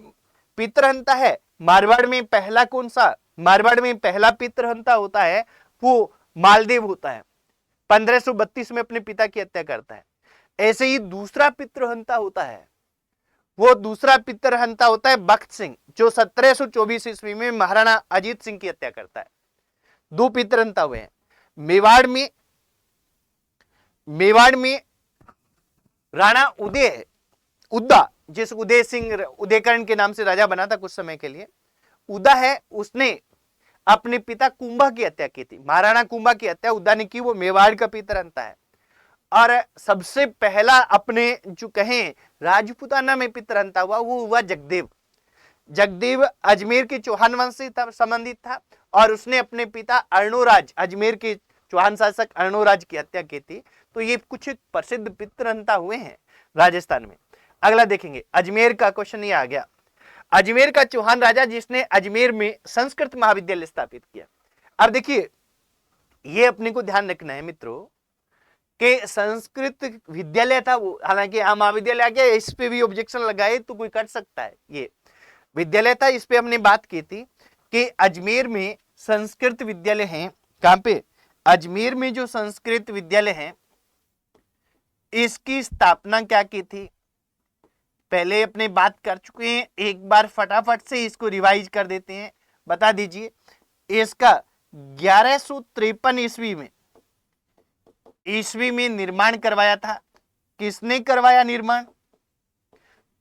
पितृहंता है, मारवाड़ में पहला कौन सा, मारवाड़ में पहला पितृहंता होता है वो मालदेव होता है, 1532 में अपने पिता की हत्या करता है। ऐसे ही दूसरा पितृहंता होता है, वो दूसरा पितृहंता होता है बख्त सिंह, जो 1724 ईस्वी में महाराणा अजीत सिंह की हत्या करता है। दो पितृहंता हुए हैं। मेवाड़ में राणा उद्दा, जिस उदय सिंह उदयकर्ण के नाम से राजा बना था कुछ समय के लिए, उद्दा है, उसने अपने पिता कुंभा की हत्या की थी। महाराणा कुंभा की हत्या उद्दा ने की, वो मेवाड़ का पितृहंता है। और सबसे पहला अपने जो कहें राजपूताना में पितृहंता हुआ, वो हुआ जगदेव अजमेर के चौहान वंश से संबंधित था, और उसने अपने पिता अर्णोराज, अजमेर के चौहान शासक अर्णोराज की हत्या की थी। तो ये कुछ प्रसिद्ध पितृहंता हुए हैं राजस्थान में। अगला देखेंगे, अजमेर का क्वेश्चन ये आ गया। अजमेर का चौहान राजा जिसने अजमेर में संस्कृत महाविद्यालय स्थापित किया। अब देखिए ये अपने को ध्यान रखना है मित्रों कि संस्कृत विद्यालय था वो, हालांकि यहाँ महाविद्यालय आ गया, इस पे भी ऑब्जेक्शन लगाए तो कोई कर सकता है। ये विद्यालय था, इस पे हमने बात की थी कि अजमेर में संस्कृत विद्यालय हैं। कहां पे? अजमेर में जो संस्कृत विद्यालय हैं, इसकी स्थापना क्या की थी, पहले अपने बात कर चुके हैं, एक बार फटाफट से इसको रिवाइज कर देते हैं। बता दीजिए, इसका 1153 ईस्वी में निर्माण करवाया था। किसने करवाया निर्माण?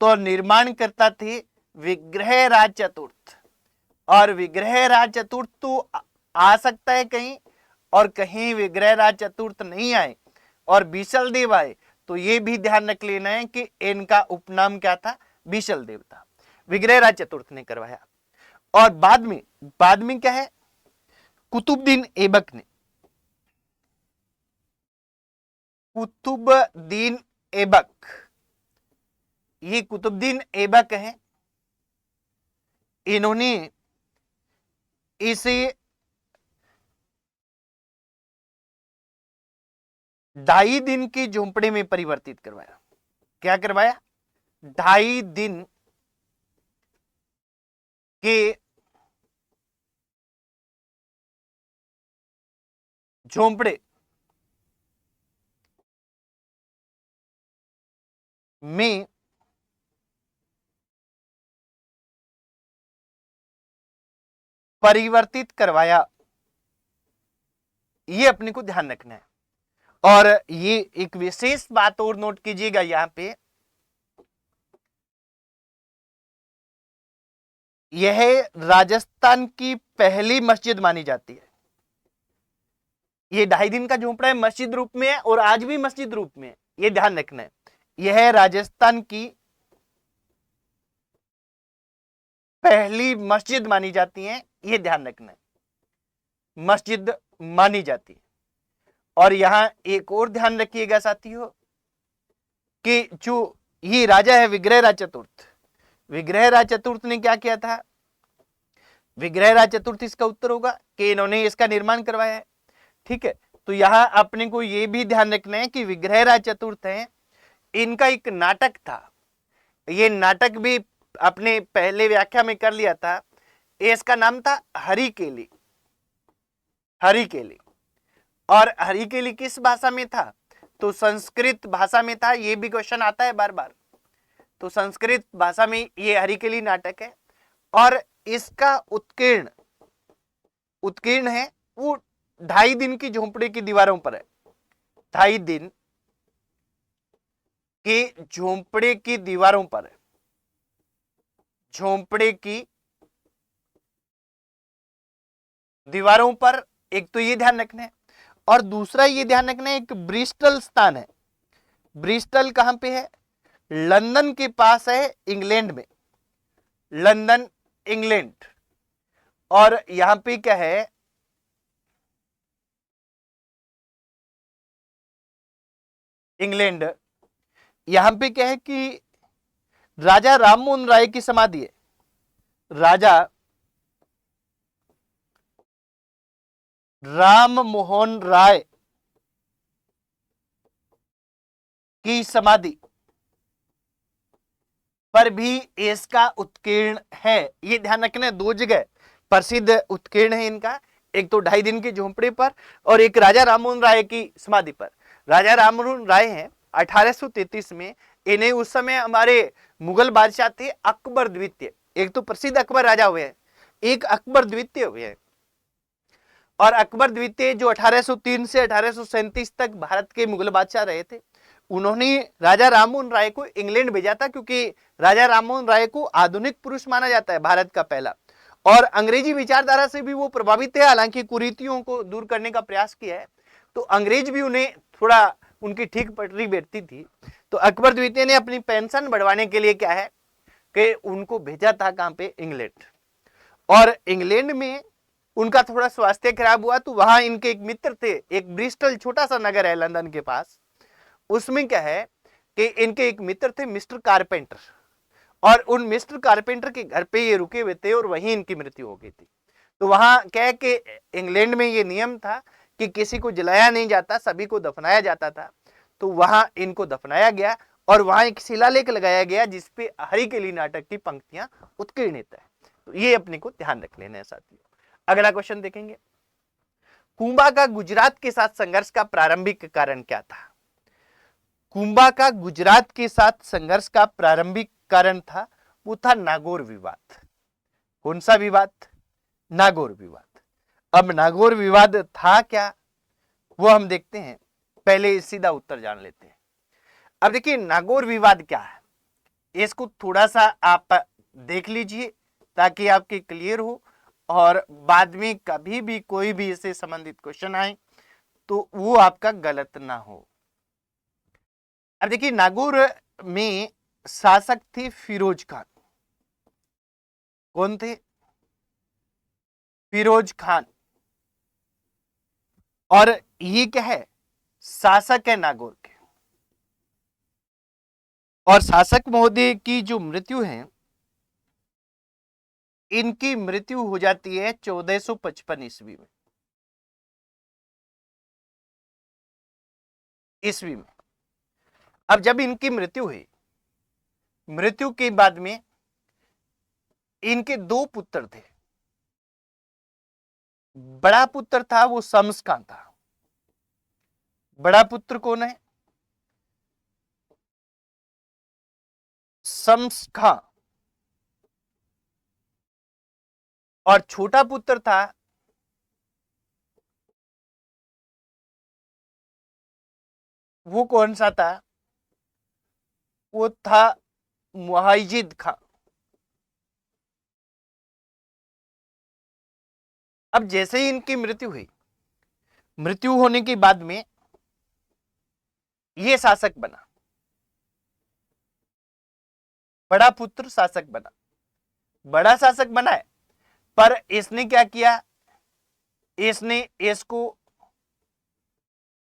तो निर्माण करता थे विग्रहराज चतुर्थ। और विग्रहराज चतुर्थ तो आ सकता है कहीं, और कहीं विग्रहराज चतुर्थ नहीं आए और बीसल देव आए, तो ये भी ध्यान रख लेना है कि इनका उपनाम क्या था, बीसल देव था। विग्रहराज चतुर्थ ने करवाया। और बाद में क्या है, कुतुबुद्दीन ऐबक ने, कुतुबुद्दीन ऐबक, ये कुतुबुद्दीन ऐबक है, इन्होंने इसे 2.5 दिन के झोंपड़े में परिवर्तित करवाया। क्या करवाया? 2.5 दिन के झोंपड़े में परिवर्तित करवाया, ये अपने को ध्यान रखना है। और ये एक विशेष बात और नोट कीजिएगा, यहां पे यह राजस्थान की पहली मस्जिद मानी जाती है। ये 2.5 दिन का झोंपड़ा है, मस्जिद रूप में है, और आज भी मस्जिद रूप में है, ये ध्यान रखना है। यह राजस्थान की पहली मस्जिद मानी जाती है, ये ध्यान रखना है, मस्जिद मानी जाती है। और यहां एक और ध्यान रखिएगा साथियों कि जो ये राजा है विग्रहराज चतुर्थ, विग्रहराज चतुर्थ ने क्या किया था? विग्रहराज चतुर्थ इसका उत्तर होगा कि इन्होंने इसका निर्माण करवाया है। ठीक है, तो यहां अपने को यह भी ध्यान रखना है कि विग्रहराज चतुर्थ है, इनका एक नाटक था, ये नाटक भी अपने पहले व्याख्या में कर लिया था। इसका नाम था हरिकेली, हरिकेली। और हरिकेली किस भाषा में था? तो संस्कृत भाषा में था। ये भी क्वेश्चन आता है बार बार, तो संस्कृत भाषा में ये हरिकेली नाटक है। और इसका उत्कीर्ण उत्कीर्ण है वो 2.5 दिन की झोंपड़े की दीवारों पर है, 2.5 दिन के झोंपड़े की दीवारों पर है, झोंपड़े की दीवारों पर। एक तो ये ध्यान रखना है, और दूसरा ये ध्यान रखना है एक ब्रिस्टल स्थान है। ब्रिस्टल कहां पे है? लंदन के पास है, इंग्लैंड में, लंदन इंग्लैंड। और यहां पे क्या है? इंग्लैंड। यहां पे क्या है कि राजा राममोहन राय की समाधि है, राजा राममोहन राय की समाधि पर भी इसका उत्कीर्ण है। ये ध्यान रखना है, 2 जगह प्रसिद्ध उत्कीर्ण है इनका, एक तो 2.5 दिन की झोंपड़ी पर और एक राजा राममोहन राय की समाधि पर। राजा राममोहन राय हैं 1833 में, इन्हें उस समय हमारे मुगल बादशाह थे अकबर द्वितीय, एक तो प्रसिद्ध अकबर राजा हुए हैं, एक अकबर द्वितीय हुए हैं। और अकबर द्वितीय जो 1803 से 1837 तक भारत के मुगल बादशाह रहे थे, उन्होंने राजा राममोहन राय को इंग्लैंड भेजा था, क्योंकि राजा राममोहन राय को आधुनिक पुरुष माना जाता है, भारत का पहला। और अंग्रेजी विचारधारा से भी वो प्रभावित है, हालांकि कुरीतियों को दूर करने का प्रयास किया है, तो अंग्रेज भी उन्हें थोड़ा उनकी ठीक पटरी बैठती थी। तो अकबर द्वितीय ने अपनी पेंशन बढ़वाने के लिए क्या है कि उनको भेजा था कहां पे? इंग्लैंड। और इंग्लैंड में उनका थोड़ा स्वास्थ्य खराब हुआ, तो वहां इनके एक मित्र थे, एक ब्रिस्टल छोटा सा नगर है लंदन के पास, उसमें क्या है कि इनके एक मित्र थे मिस्टर कारपेंटर, और उन मिस्टर कारपेंटर के घर पे ये रुके हुए थे और वहीं इनकी मृत्यु हो गई थी। तो वहां क्या है कि इंग्लैंड में ये नियम था कि किसी को जलाया नहीं जाता, सभी को दफनाया जाता था। तो वहां इनको दफनाया गया और वहां एक शिलालेख लगाया गया जिसपे हरिकेली नाटक की पंक्तियां उत्कीर्णित है। तो ये अपने को ध्यान रख लेना है साथियों। अगला क्वेश्चन देखेंगे, कुंभा का गुजरात के साथ संघर्ष का प्रारंभिक कारण क्या था? कुंभा का गुजरात के साथ संघर्ष का प्रारंभिक कारण था, वो था नागौर विवाद। कौन सा विवाद? नागौर विवाद। अब नागौर विवाद था क्या, वो हम देखते हैं, पहले सीधा उत्तर जान लेते हैं। अब देखिए नागौर विवाद क्या है, इसको थोड़ा सा आप देख लीजिए ताकि आपके क्लियर हो, और बाद में कभी भी कोई भी इससे संबंधित क्वेश्चन आए तो वो आपका गलत ना हो। अब देखिए नागौर में शासक थे फिरोज खान। कौन थे? फिरोज खान। और ये क्या है? शासक है नागौर के। और शासक महोदय की जो मृत्यु है, इनकी मृत्यु हो जाती है 1455 ईस्वी में। अब जब इनकी मृत्यु हुई, मृत्यु के बाद में इनके 2 पुत्र थे। बड़ा पुत्र था वो शम्स खान था। बड़ा पुत्र कौन है? शम्स खान। और छोटा पुत्र था वो कौन सा था? वो था मुहाजिद खान। अब जैसे ही इनकी मृत्यु हुई, मृत्यु होने के बाद में ये शासक बना, बड़ा पुत्र शासक बना। बड़ा शासक बना है, पर इसने क्या किया, इसने इसको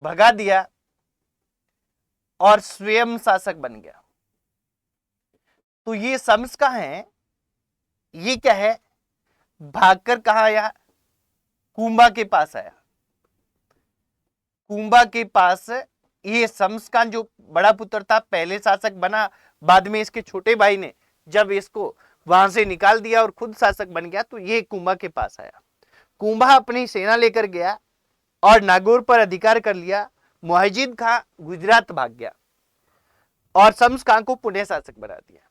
भगा दिया और स्वयं शासक बन गया। तो ये शम्स कहां है, ये क्या है, भागकर कहां आया, कुंभा के पास आया। कुंभा के पास ये शम्स खान जो बड़ा पुत्र था, पहले शासक बना, बाद में इसके छोटे भाई ने जब इसको वहां से निकाल दिया और खुद शासक बन गया, तो ये कुंभा के पास आया। कुंभा अपनी सेना लेकर गया और नागौर पर अधिकार कर लिया। मुहिजीद खां गुजरात भाग गया और शम्स खान को पुणे शासक बना दिया।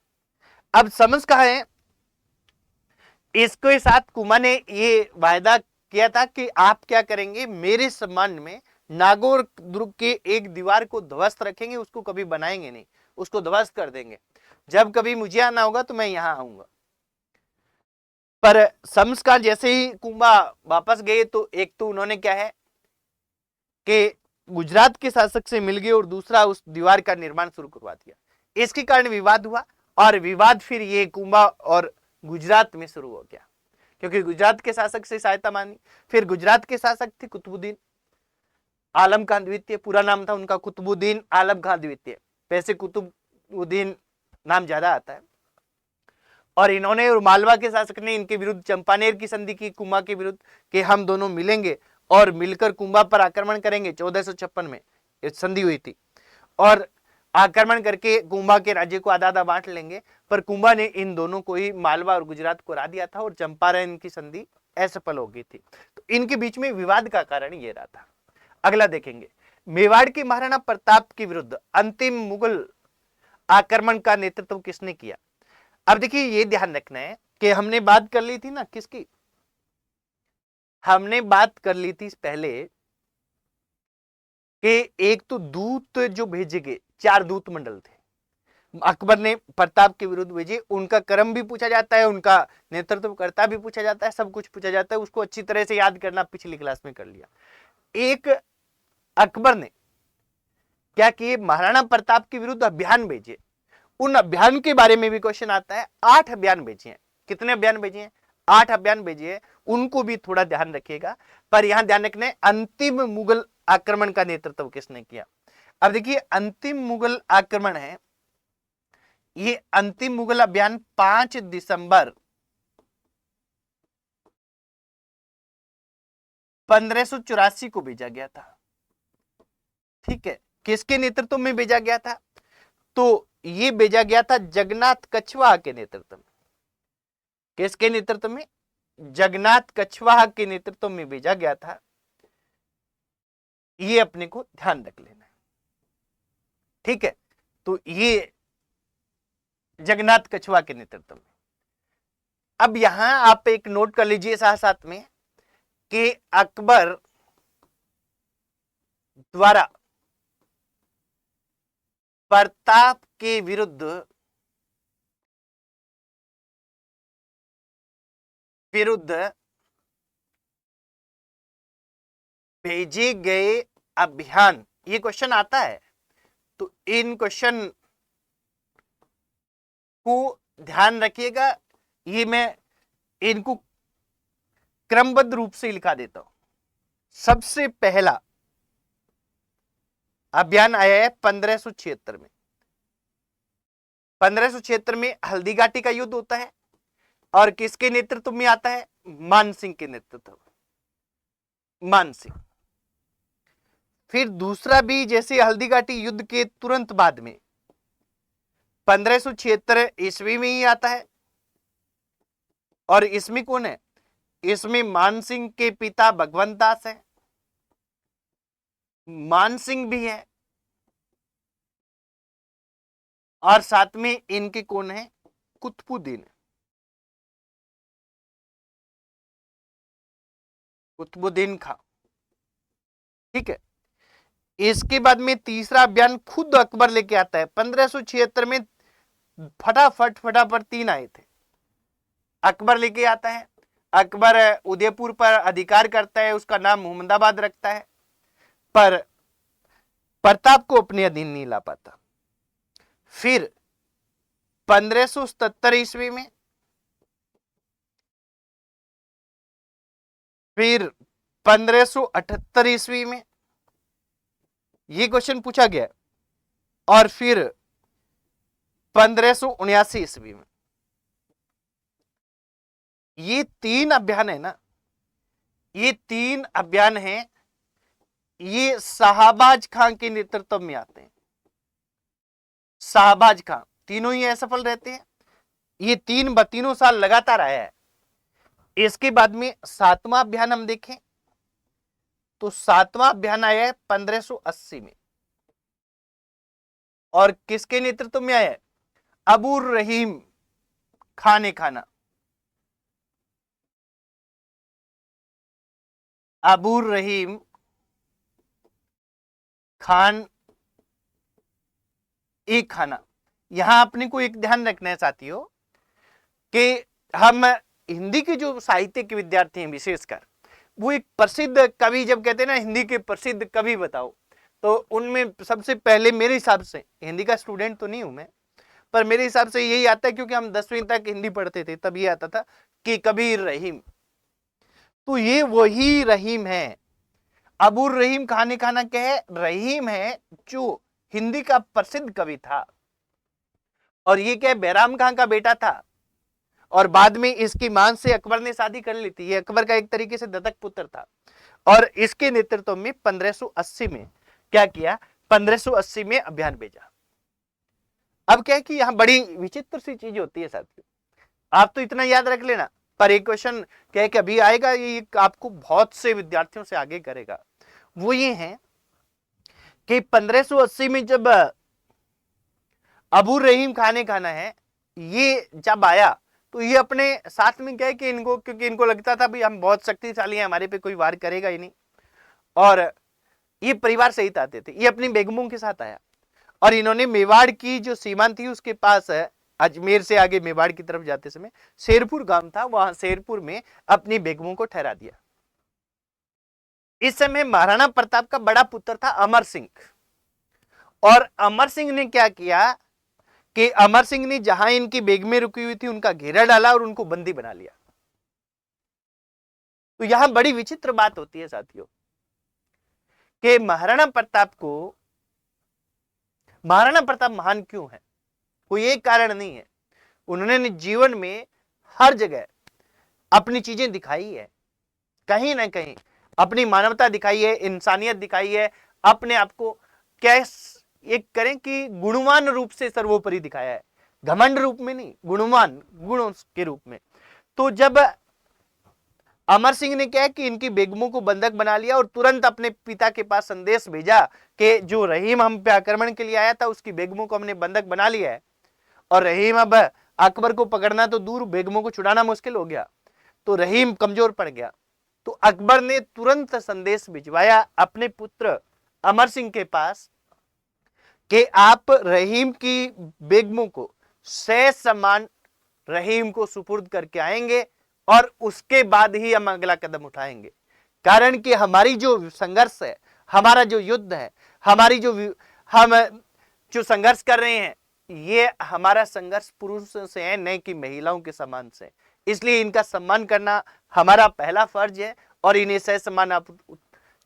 अब शम्स कहां है, इसके साथ कुंभा ने ये वायदा किया था कि आप क्या करेंगे, मेरे सम्मान में नागौर दुर्ग के एक दीवार को ध्वस्त रखेंगे, उसको कभी बनाएंगे नहीं, उसको ध्वस्त कर देंगे, जब कभी मुझे आना होगा तो मैं यहां आऊंगा। पर शम्स खान जैसे ही कुंभा वापस गए तो एक तो उन्होंने क्या है कि गुजरात के शासक से मिल गए और दूसरा उस दीवार का निर्माण शुरू करवा दिया। इसके कारण विवाद हुआ और विवाद फिर ये कुंभा और गुजरात में शुरू हो गया, क्योंकि गुजरात के शासक से सहायता मांगी। फिर गुजरात के शासक थे कुतुबुद्दीन आलम खान द्वितीय, पूरा नाम था उनका कुतुबुद्दीन आलम खान द्वितीय, वैसे कुतुबुद्दीन नाम ज्यादा आता है। और इन्होंने और मालवा के शासक ने इनके विरुद्ध चंपानेर की संधि की कुंभा के विरुद्ध कि हम दोनों मिलेंगे और मिलकर कुंभा पर आक्रमण करेंगे। 1456 में संधि हुई थी और आक्रमण करके कुंभा के राज्य को आधा आधा बांट लेंगे। पर कुंभा ने इन दोनों को ही, मालवा और गुजरात को, हरा दिया था और चंपारण की संधि असफल हो गई थी। तो इनके बीच में विवाद का कारण ये रहा था। अगला देखेंगे, मेवाड़ के महाराणा प्रताप के विरुद्ध अंतिम मुगल आक्रमण का नेतृत्व किसने किया। अब देखिए ये ध्यान रखना है कि हमने बात कर ली थी ना किसकी, हमने बात कर ली थी पहले कि एक तो दूत जो भेजे गए, 4 दूत मंडल थे अकबर ने प्रताप के विरुद्ध भेजे, उनका क्रम भी पूछा जाता है, उनका नेतृत्वकर्ता भी पूछा जाता है, सब कुछ पूछा जाता है, उसको अच्छी तरह से याद करना, पिछली क्लास में कर लिया। एक अकबर ने क्या किए, महाराणा प्रताप के विरुद्ध अभियान भेजे, उन अभियान के बारे में भी क्वेश्चन आता है। 8 अभियान भेजे हैं, कितने अभियान भेजे हैं, 8 अभियान भेजे हैं, उनको भी थोड़ा ध्यान रखिएगा। पर यहां ध्यान रखना है अंतिम मुगल आक्रमण का नेतृत्व किसने किया। अब देखिए अंतिम मुगल आक्रमण है, ये अंतिम मुगल अभियान 5 दिसंबर 1584 को भेजा गया था। ठीक है, किसके नेतृत्व में भेजा गया था, तो ये भेजा गया था जगन्नाथ कछवाहा के नेतृत्व में। किसके नेतृत्व में, जगन्नाथ कछवाहा के नेतृत्व में भेजा गया था। ये अपने को ध्यान रख लेना है। ठीक है, तो ये जगन्नाथ कछवाहा के नेतृत्व में। अब यहां आप एक नोट कर लीजिए साथ साथ में कि अकबर द्वारा प्रताप के विरुद्ध भेजे गए अभियान, ये क्वेश्चन आता है, तो इन क्वेश्चन को ध्यान रखिएगा। ये मैं इनको क्रमबद्ध रूप से लिखा देता हूं। सबसे पहला अभियान आया है 1576 में। 1576 में हल्दी घाटी का युद्ध होता है और किसके नेतृत्व में आता है, मान सिंह के नेतृत्व, मान सिंह। फिर दूसरा भी जैसे हल्दी घाटी युद्ध के तुरंत बाद में 1576 ईस्वी में ही आता है और इसमें कौन है, इसमें मान सिंह के पिता भगवंत दास है, मान सिंह भी है और साथ में इनके कौन है, कुतुबुद्दीन, कुतुबुद्दीन खां। ठीक है, इसके बाद में तीसरा अभियान खुद अकबर लेके आता है। 1576 में फटाफट 3 आए थे, अकबर लेके आता है। अकबर उदयपुर पर अधिकार करता है, उसका नाम मोहम्मदाबाद रखता है, पर प्रताप को अपने अधीन नहीं ला पाता। फिर 1577 ईस्वी में फिर 1578 ईस्वी में ये क्वेश्चन पूछा गया, और फिर 1579 ईस्वी में। ये तीन अभियान है ना, ये तीन अभियान हैं, ये शाहबाज खां के नेतृत्व में आते हैं। शाहबाज खां तीनों ही असफल रहते हैं। ये तीनों साल लगातार आया है। इसके बाद में सातवां अभियान हम देखें तो सातवां अभियान आया है 1580 में, और किसके नेतृत्व में आया है? अबुर रहीम खान खाना। अबुर रहीम खान एक खाना। यहां अपने को एक ध्यान रखना है साथियों कि हम हिंदी के जो साहित्य के विद्यार्थी हैं विशेषकर, वो एक प्रसिद्ध कवि जब कहते हैं ना हिंदी के प्रसिद्ध कवि बताओ, तो उनमें सबसे पहले मेरे हिसाब से, हिंदी का स्टूडेंट तो नहीं हूं मैं, पर मेरे हिसाब से यही आता है क्योंकि हम 10वीं तक हिंदी पढ़ते थे तब ये आता था कि कबीर रहीम। तो ये वही रहीम है। अबुर रहीम खान खाना क्या है? रहीम है जो हिंदी का प्रसिद्ध कवि था, और ये क्या है? बैराम खां का बेटा था, और बाद में इसकी मां से अकबर ने शादी कर ली थी। ये अकबर का एक तरीके से दत्तक पुत्र था, और इसके नेतृत्व में 1580 में क्या किया? 1580 में अभियान भेजा। अब क्या है कि यहां बड़ी विचित्र सी चीज होती है साथियों, आप तो इतना याद रख लेना, पर एक क्वेश्चन क्या है कि अभी आएगा, ये आपको बहुत से विद्यार्थियों से आगे करेगा। वो ये है कि 1580 में जब अबुर रहीम खान खाना है, ये जब आया तो ये अपने साथ में क्या है कि इनको, क्योंकि इनको लगता था भाई हम बहुत शक्तिशाली हैं, हमारे पे कोई वार करेगा ही नहीं, और ये परिवार सहित आते थे। ये अपनी बेगमों के साथ आया, और इन्होंने मेवाड़ की जो सीमा थी उसके पास है, अजमेर से आगे मेवाड़ की तरफ जाते समय शेरपुर गांव था, वहां शेरपुर में अपनी बेगमों को ठहरा दिया। इस समय महाराणा प्रताप का बड़ा पुत्र था अमर सिंह, और अमर सिंह ने क्या किया कि अमर सिंह ने जहां इनकी बेगमें रुकी हुई थी उनका घेरा डाला और उनको बंदी बना लिया। तो यहां बड़ी विचित्र बात होती है साथियों कि महाराणा प्रताप महान क्यों है? कोई एक कारण नहीं है। उन्होंने जीवन में हर जगह अपनी चीजें दिखाई है, कहीं ना कहीं अपनी मानवता दिखाई है, इंसानियत दिखाई है, अपने आप को कैसे एक करें कि गुणवान रूप से सर्वोपरि दिखाया है, घमंड रूप में नहीं, गुणवान गुणों के रूप में। तो जब अमर सिंह ने क्या है कि इनकी बेगमों को बंधक बना लिया और तुरंत अपने पिता के पास संदेश भेजा कि जो रहीम हम पे आक्रमण के लिए आया था उसकी बेगमों को हमने बंधक बना लिया है, और रहीम अब अकबर को पकड़ना तो दूर, बेगमों को छुड़ाना मुश्किल हो गया, तो रहीम कमजोर पड़ गया। तो अकबर ने तुरंत संदेश भिजवाया अपने पुत्र अमर सिंह के पास कि आप रहीम की बेगमों को सह सम्मान रहीम को सुपुर्द करके आएंगे, और उसके बाद ही हम अगला कदम उठाएंगे। कारण कि हमारी जो संघर्ष है, हमारा जो युद्ध है, हमारी हम जो संघर्ष कर रहे हैं, ये हमारा संघर्ष पुरुषों से है, न कि महिलाओं के सम्मान से। इसलिए इनका सम्मान करना हमारा पहला फर्ज है, और इन्हें सह सम्मान आप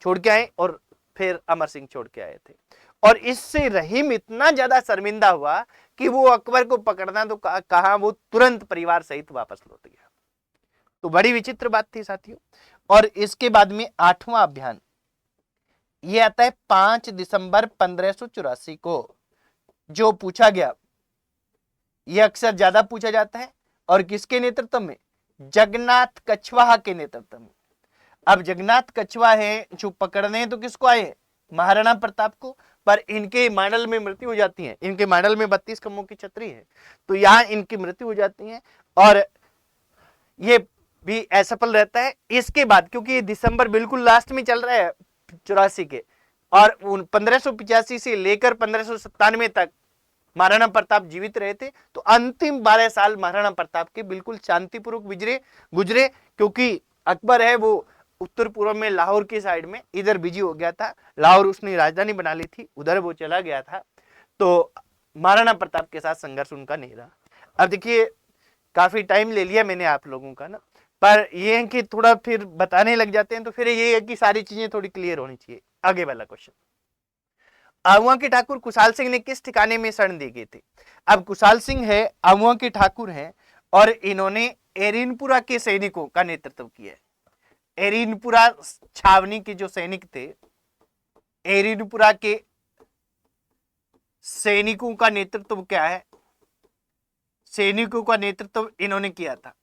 छोड़ के आए, और फिर अमर सिंह छोड़ के आए थे। और इससे रहीम इतना ज्यादा शर्मिंदा हुआ कि वो अकबर को पकड़ना तो कहा, वो तुरंत परिवार सहित वापस लौट गया। तो बड़ी विचित्र बात थी साथियों। और इसके बाद में 8वां अभियान ये आता है 5 दिसंबर 1584 को, जो पूछा गया, ये अक्सर ज्यादा पूछा जाता है, और किसके नेतृत्व में? जगन्नाथ कछवाहा के नेतृत्व में। अब जगन्नाथ कछवाहा है जो पकड़ने तो किसको आए? महाराणा प्रताप को, पर इनके मॉडल में मृत्यु हो जाती है। इनके मॉडल में 32 खंभों की छतरी है, तो यहां इनकी मृत्यु हो जाती है, और ये भी असफल रहता है। इसके बाद क्योंकि ये दिसंबर बिल्कुल लास्ट में चल रहा है 84 के, और 1585 से लेकर 1597 तक महाराणा प्रताप जीवित रहे थे, तो अंतिम 12 साल महाराणा प्रताप के बिल्कुल शांतिपूर्वक गुजरे, क्योंकि अकबर है वो उत्तर पूर्व में लाहौर की साइड में इधर बिजी हो गया था, लाहौर उसने राजधानी बना ली थी, उधर वो चला गया था, तो महाराणा प्रताप के साथ संघर्ष उनका नहीं रहा। अब देखिए काफी टाइम ले लिया मैंने आप लोगों का ना, पर ये है कि थोड़ा फिर बताने लग जाते हैं तो फिर ये है कि सारी चीजें थोड़ी क्लियर होनी चाहिए। आगे वाला क्वेश्चन, आहुआ के ठाकुर कुशाल सिंह ने किस ठिकाने में शरण दी गई थी? अब कुशाल सिंह है, आहुआ के ठाकुर हैं और इन्होंने एरिनपुरा के सैनिकों का नेतृत्व किया है। एरिनपुरा छावनी के जो सैनिक थे, एरिनपुरा के सैनिकों का नेतृत्व क्या है, सैनिकों का नेतृत्व इन्होंने किया था।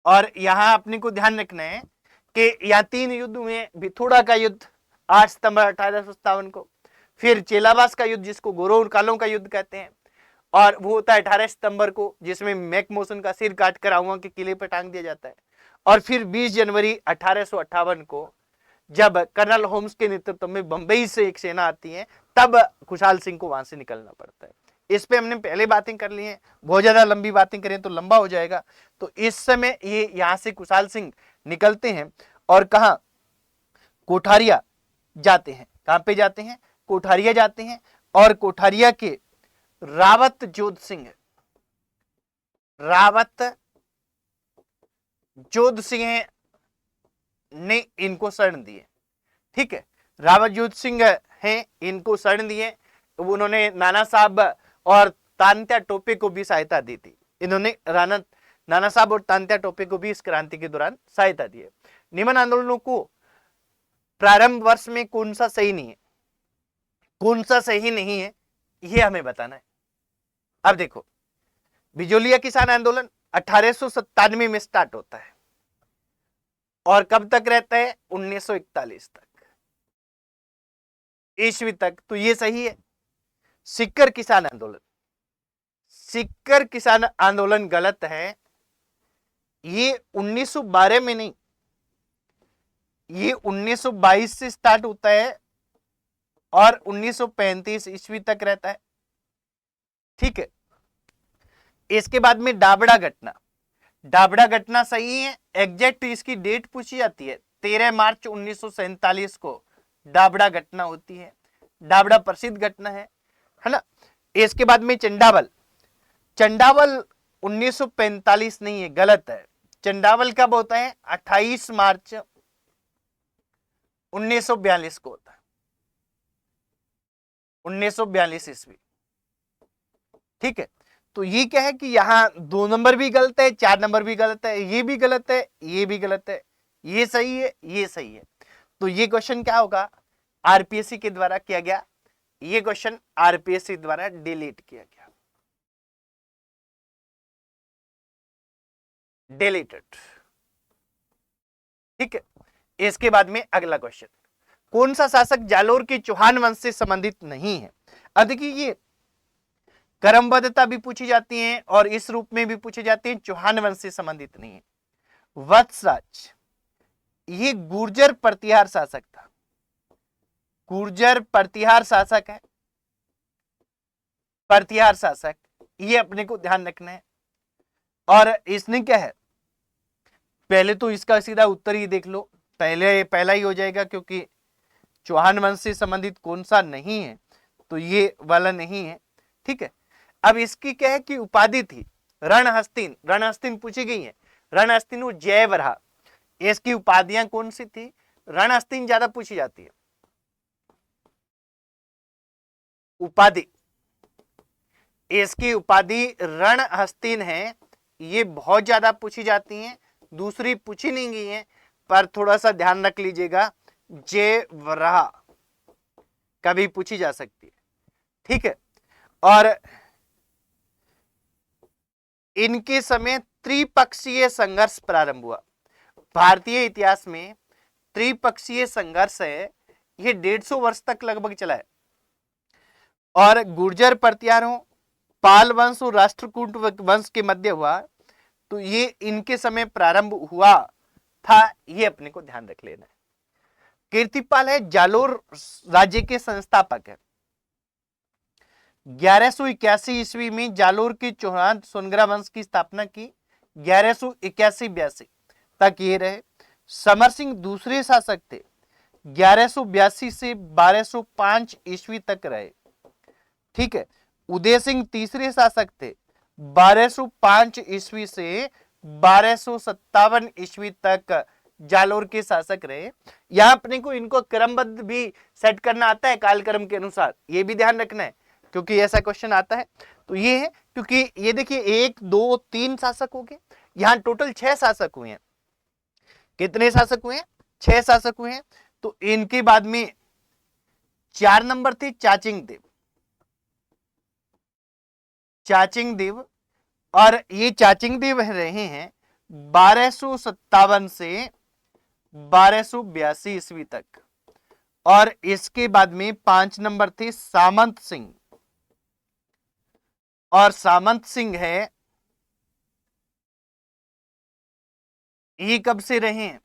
और यहां अपने को ध्यान रखना है कि यहाँ 3 युद्ध हुए, भिथोड़ा का युद्ध 8 सितंबर 1857 को, फिर चेलाबास का युद्ध जिसको गोरों कालों का युद्ध कहते हैं, और वो होता है 18 सितंबर को जिसमें मैकमोसन का सिर काट कर आहुआ के किले पर टांग दिया जाता है, और फिर 20 जनवरी 1858 को जब कर्नल होम्स के नेतृत्व में बंबई से एक सेना आती है, तब खुशहाल सिंह को वहां से निकलना पड़ता है। इस पे हमने पहले बातें कर ली हैं, बहुत ज्यादा लंबी बातें करें तो लंबा हो जाएगा। तो इस समय ये यहां से खुशहाल सिंह निकलते हैं और कहा, कोठारिया जाते हैं। कहां पे जाते हैं? कोठारिया जाते हैं, और कोठारिया के रावत जोध सिंह, रावत जोध सिंह ने इनको शरण दिए। ठीक है, रावत जोध सिंह हैं, इनको शरण दिए। उन्होंने नाना साहब और तांत्या टोपे को भी सहायता दी थी। इन्होंने नाना साहब और तांत्या टोपे को भी इस क्रांति के दौरान सहायता दी है। निम्न आंदोलनों को प्रारंभ वर्ष में कौन सा सही नहीं है, कौन सा सही नहीं है, यह हमें बताना है। अब देखो, बिजोलिया किसान आंदोलन 1897 में स्टार्ट होता है और कब तक रहता है? 1941 तक, ईस्वी तक। तो ये सही है। सिक्कर किसान आंदोलन, सिक्कर किसान आंदोलन गलत है। ये 1912 में नहीं, ये 1922 से स्टार्ट होता है और 1935 ईस्वी तक रहता है। ठीक है, इसके बाद में डाबड़ा घटना, डाबड़ा घटना सही है। एग्जैक्ट इसकी डेट पूछी जाती है, 13 मार्च 1947 को डाबड़ा घटना होती है। डाबड़ा प्रसिद्ध घटना है ना। इसके बाद में चंडावल, चंडावल 1945 नहीं है, गलत है। चंडावल कब होता है? 28 मार्च 1942 को होता है, 1942 ईस्वी। ठीक है, तो ये क्या है कि यहां 2 नंबर भी गलत है, 4 नंबर भी गलत है, ये भी गलत है, ये भी गलत है, ये सही है, ये सही है। तो ये क्वेश्चन क्या होगा? आरपीएससी के द्वारा किया गया, ये क्वेश्चन आरपीएससी द्वारा डिलीट किया गया, डिलीटेड। ठीक है, इसके बाद में अगला क्वेश्चन, कौन सा शासक जालोर के चौहान वंश से संबंधित नहीं है? अब देखिए, ये क्रमबद्धता भी पूछी जाती है और इस रूप में भी पूछी जाती है, चौहान वंश से संबंधित नहीं है। वत्सराज, ये गुर्जर प्रतिहार शासक था, गुर्जर प्रतिहार शासक है, प्रतिहार शासक, ये अपने को ध्यान रखना है। और इसने क्या है, पहले तो इसका सीधा उत्तर ही देख लो, पहला ही हो जाएगा, क्योंकि चौहान वंश से संबंधित कौन सा नहीं है, तो ये वाला नहीं है। ठीक है, अब इसकी क्या है कि उपाधि थी रणहस्तिन, रणहस्तिन पूछी गई है, रणहस्तिन जयवराह, इसकी उपाधियां कौन सी थी? रणहस्तिन ज्यादा पूछी जाती है उपाधि, इसकी उपाधि रणहस्तिन है, ये बहुत ज्यादा पूछी जाती हैं, दूसरी पूछी नहीं गई है, पर थोड़ा सा ध्यान रख लीजिएगा, जयवराह कभी पूछी जा सकती है। ठीक है, और इनके समय त्रिपक्षीय संघर्ष प्रारंभ हुआ। भारतीय इतिहास में त्रिपक्षीय संघर्ष है, ये 150 वर्ष तक लगभग चला है। और गुर्जर प्रतिहार हो, पाल वंश और राष्ट्रकूट वंश के मध्य हुआ, तो ये इनके समय प्रारंभ हुआ था, ये अपने को ध्यान रख लेना है। कीर्तिपाल है, जालोर राज्य के संस्थापक है। 1181 ईस्वी में जालोर के चौहान सोनगरा वंश की स्थापना की, 1181-82 तक ये रहे। समर सिंह दूसरे शासक थे, 1182 से 1205 ईस्वी तक रहे। ठीक है, उदय सिंह तीसरे शासक थे, 1205 ईस्वी से 1257 ईस्वी तक जालोर के शासक रहे। यहां अपने को इनको क्रमबद्ध भी सेट करना आता है कालक्रम के अनुसार, ये भी ध्यान रखना है क्योंकि ऐसा क्वेश्चन आता है। तो ये है, क्योंकि ये देखिए 1 2 3 शासक हो गए, यहां टोटल 6 शासक हुए हैं। कितने शासक हुए हैं? 6 शासक हुए हैं। तो इनके बाद में 4 नंबर थे चाचिंग देव। चाचिंग देव, और ये चाचिंग देव रहे हैं 1257 से 1282 ईस्वी तक। और इसके बाद में 5 नंबर थे सामंत सिंह, और सामंत सिंह है, ये कब से रहे हैं?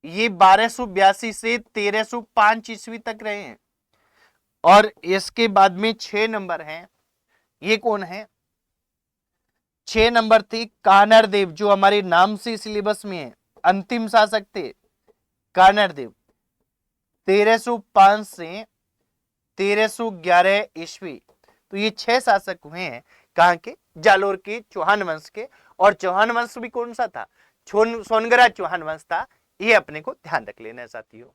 ये 1282 से 1305 ईस्वी तक रहे हैं। और इसके बाद में 6 नंबर है, ये कौन है? 6 नंबर थे कानर देव, जो हमारे नाम से सिलेबस में है, अंतिम शासक थे कानर देव, 1305 से 1311 ईस्वी। तो ये 6 शासक हुए हैं कहां के? जालोर के चौहान वंश के। और चौहान वंश भी कौन सा था? सोनगरा चौहान वंश था। ये अपने को ध्यान रख लेना है साथियों।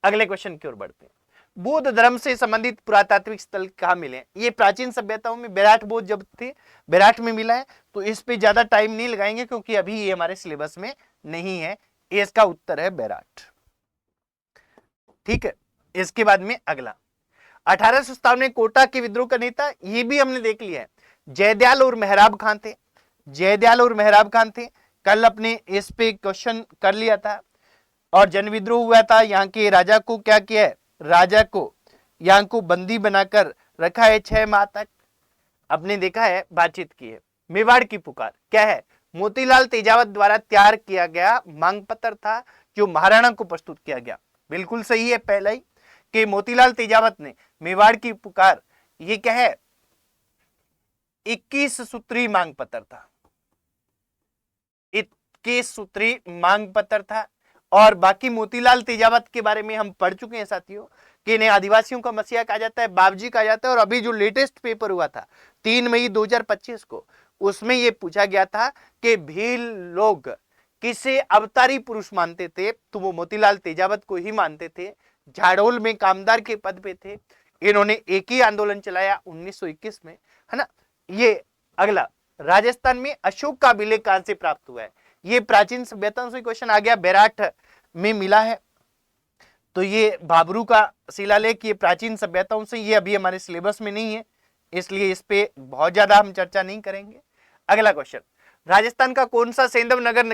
अगले क्वेश्चन की ओर बढ़ते हैं। बौद्ध धर्म से संबंधित पुरातात्विक स्थल कहाँ मिले? ये प्राचीन सभ्यताओं में बेराट बौद्ध जब थे, बेराट में मिला है। तो इस पे ज्यादा टाइम नहीं लगाएंगे क्योंकि अभी ये हमारे सिलेबस में नहीं है। इसका उत्तर है बेराट। ठीक है, इसके बाद में अगला 1857 में कोटा के विद्रोह का नेता, ये भी हमने देख लिया है, जयदयाल और मेहराब खान थे। जयदयाल और मेहराब खान थे, कल अपने इस पे क्वेश्चन कर लिया था। और जन विद्रोह हुआ था, यहाँ के राजा को क्या किया है? राजा को यहाँ को बंदी बनाकर रखा है 6 माह तक। आपने देखा है, बातचीत की है। मेवाड़ की पुकार क्या है? मोतीलाल तेजावत द्वारा तैयार किया गया मांग पत्र था, जो महाराणा को प्रस्तुत किया गया। बिल्कुल सही है पहला ही कि मोतीलाल तेजावत ने मेवाड़ की पुकार, ये क्या है? 21 सूत्री मांग पत्र था। 21 सूत्री मांग पत्र था। और बाकी मोतीलाल तेजावत के बारे में हम पढ़ चुके हैं साथियों कि इन्हें आदिवासियों का मसीहा कहा जाता है, बाबजी कहा जाता है। और अभी जो लेटेस्ट पेपर हुआ था 3 मई 2025 को, उसमें यह पूछा गया था कि भील लोग किसे अवतारी पुरुष मानते थे, तो वो मोतीलाल तेजावत को ही मानते थे। झाड़ोल में कामदार के पद पे थे। इन्होंने एक ही आंदोलन चलाया 1921 में, है ना। ये अगला, राजस्थान में अशोक का अभिलेख कहां से प्राप्त हुआ है? ये प्राचीन सभ्यताओं से क्वेश्चन आ गया, बेराट में मिला है। तो ये भाबरू का शिलालेख, ये प्राचीन सभ्यताओं से, ये अभी हमारे सिलेबस में नहीं है, इसलिए इस पे बहुत ज्यादा हम चर्चा नहीं करेंगे। अगला क्वेश्चन, राजस्थान का कौन सा सेंधव नगर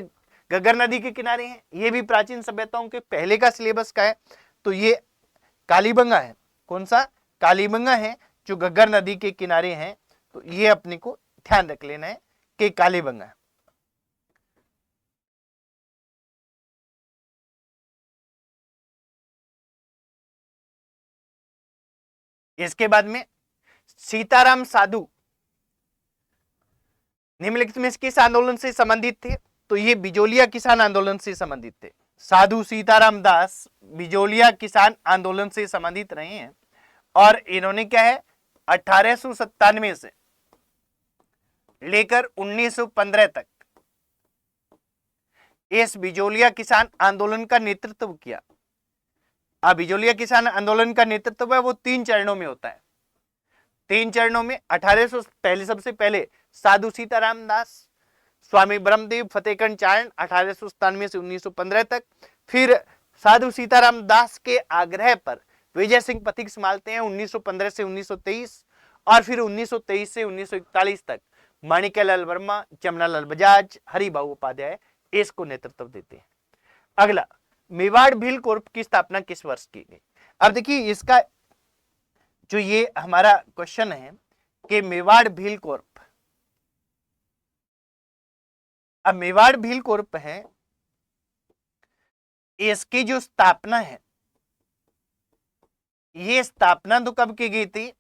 घग्गर नदी के किनारे है? ये भी प्राचीन सभ्यताओं के पहले का सिलेबस का है। तो ये कालीबंगा है। कौन सा? कालीबंगा है, जो घग्गर नदी के किनारे है। तो ये अपने को ध्यान रख लेना है कि कालीबंगा है। इसके बाद में सीताराम साधु निम्नलिखित में किस आंदोलन से संबंधित थे? तो ये बिजोलिया किसान आंदोलन से संबंधित थे। साधु सीताराम दास बिजोलिया किसान आंदोलन से संबंधित रहे हैं। और इन्होंने क्या है, 1897 से लेकर 1915 तक इस बिजोलिया किसान आंदोलन का नेतृत्व किया। अब बिजोलिया किसान आंदोलन का नेतृत्व है वो 3 चरणों में होता है। 3 चरणों में 1800 पहले, सबसे पहले साधु सीताराम दास, स्वामी ब्रह्मदेव फतेहकंड चारण 1897 से 1915 तक। फिर साधु सीताराम दास के आग्रह पर विजय सिंह पथिक संभालते हैं 1915 से 1923। और फिर 1923 से 1941 तक माणिक्यलाल वर्मा, जमनालाल बजाज, हरिभाऊ उपाध्याय इसको नेतृत्व देते हैं। अगला, मेवाड़ भील कोर्प की स्थापना किस वर्ष की गई? अब देखिए इसका जो ये हमारा क्वेश्चन है कि मेवाड़ भील कोर्प, अब मेवाड़ भील कोर्प है, इसकी जो स्थापना है, ये स्थापना तो कब की गई थी?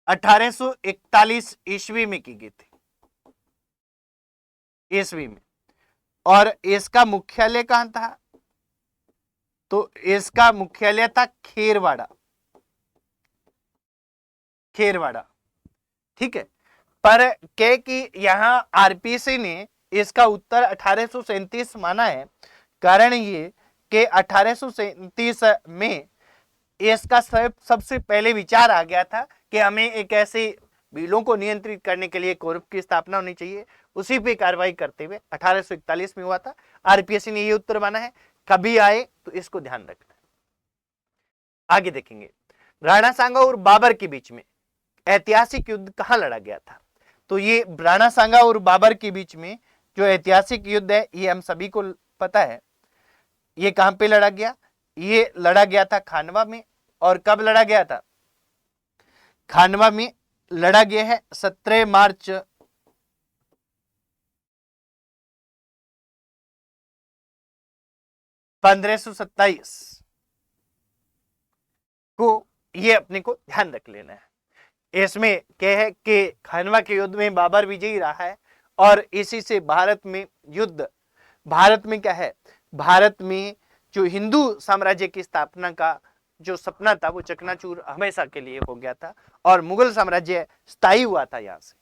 1841 ईस्वी में की गई थी, ईस्वी में। और इसका मुख्यालय कहां था? तो इसका मुख्यालय था खेरवाड़ा, खेरवाड़ा। ठीक है, पर के कि यहाँ आरपीसी ने इसका उत्तर 1837 माना है। कारण ये कि 1837 में इसका सबसे पहले विचार आ गया था कि हमें एक ऐसे बिलों को नियंत्रित करने के लिए कोर्ट की स्थापना होनी चाहिए। उसी पे कार्रवाई करते हुए 1841 में हुआ था। आरपीएससी ने ये उत्तर माना है। कभी आए तो इसको ध्यान रखना। आगे देखेंगे, राणा सांगा और बाबर के बीच में ऐतिहासिक युद्ध कहां लड़ा गया था। तो ये राणा सांगा और बाबर के बीच में जो ऐतिहासिक युद्ध है, ये हम सभी को पता है। ये कहां पे लड़ा गया? ये लड़ा गया था खानवा में। और कब लड़ा गया था? खानवा में लड़ा गया है 17 मार्च 1527 को। ये अपने को ध्यान रख लेना है। इसमें क्या है कि खानवा के युद्ध में बाबर विजयी रहा है और इसी से भारत में युद्ध, भारत में क्या है, भारत में जो हिंदू साम्राज्य की स्थापना का जो सपना था वो चकनाचूर हमेशा के लिए हो गया था और मुगल साम्राज्य स्थायी हुआ था। यहां से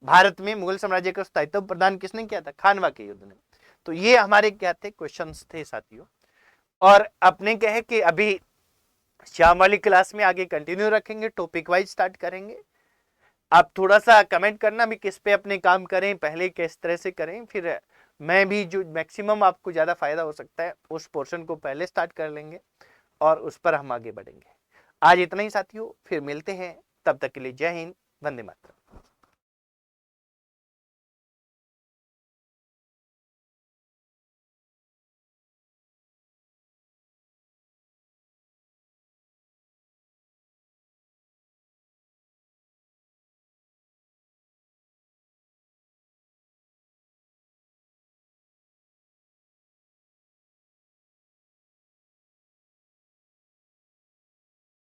भारत में मुगल साम्राज्य का स्थायित्व प्रदान किसने किया था? खानवा के युद्ध ने। तो ये हमारे क्या थे, क्वेश्चंस थे साथियों। और अपने क्या है कि अभी शाम वाली क्लास में आगे कंटिन्यू रखेंगे, टॉपिक वाइज स्टार्ट करेंगे। आप थोड़ा सा कमेंट करना भी किस पे अपने काम करें, पहले किस तरह से करें, फिर मैं भी जो मैक्सिमम आपको ज़्यादा फायदा हो सकता है उस पोर्शन को पहले स्टार्ट कर लेंगे और उस पर हम आगे बढ़ेंगे। आज इतना ही साथियों, फिर मिलते हैं, तब तक के लिए जय हिंद, वंदे मातरम।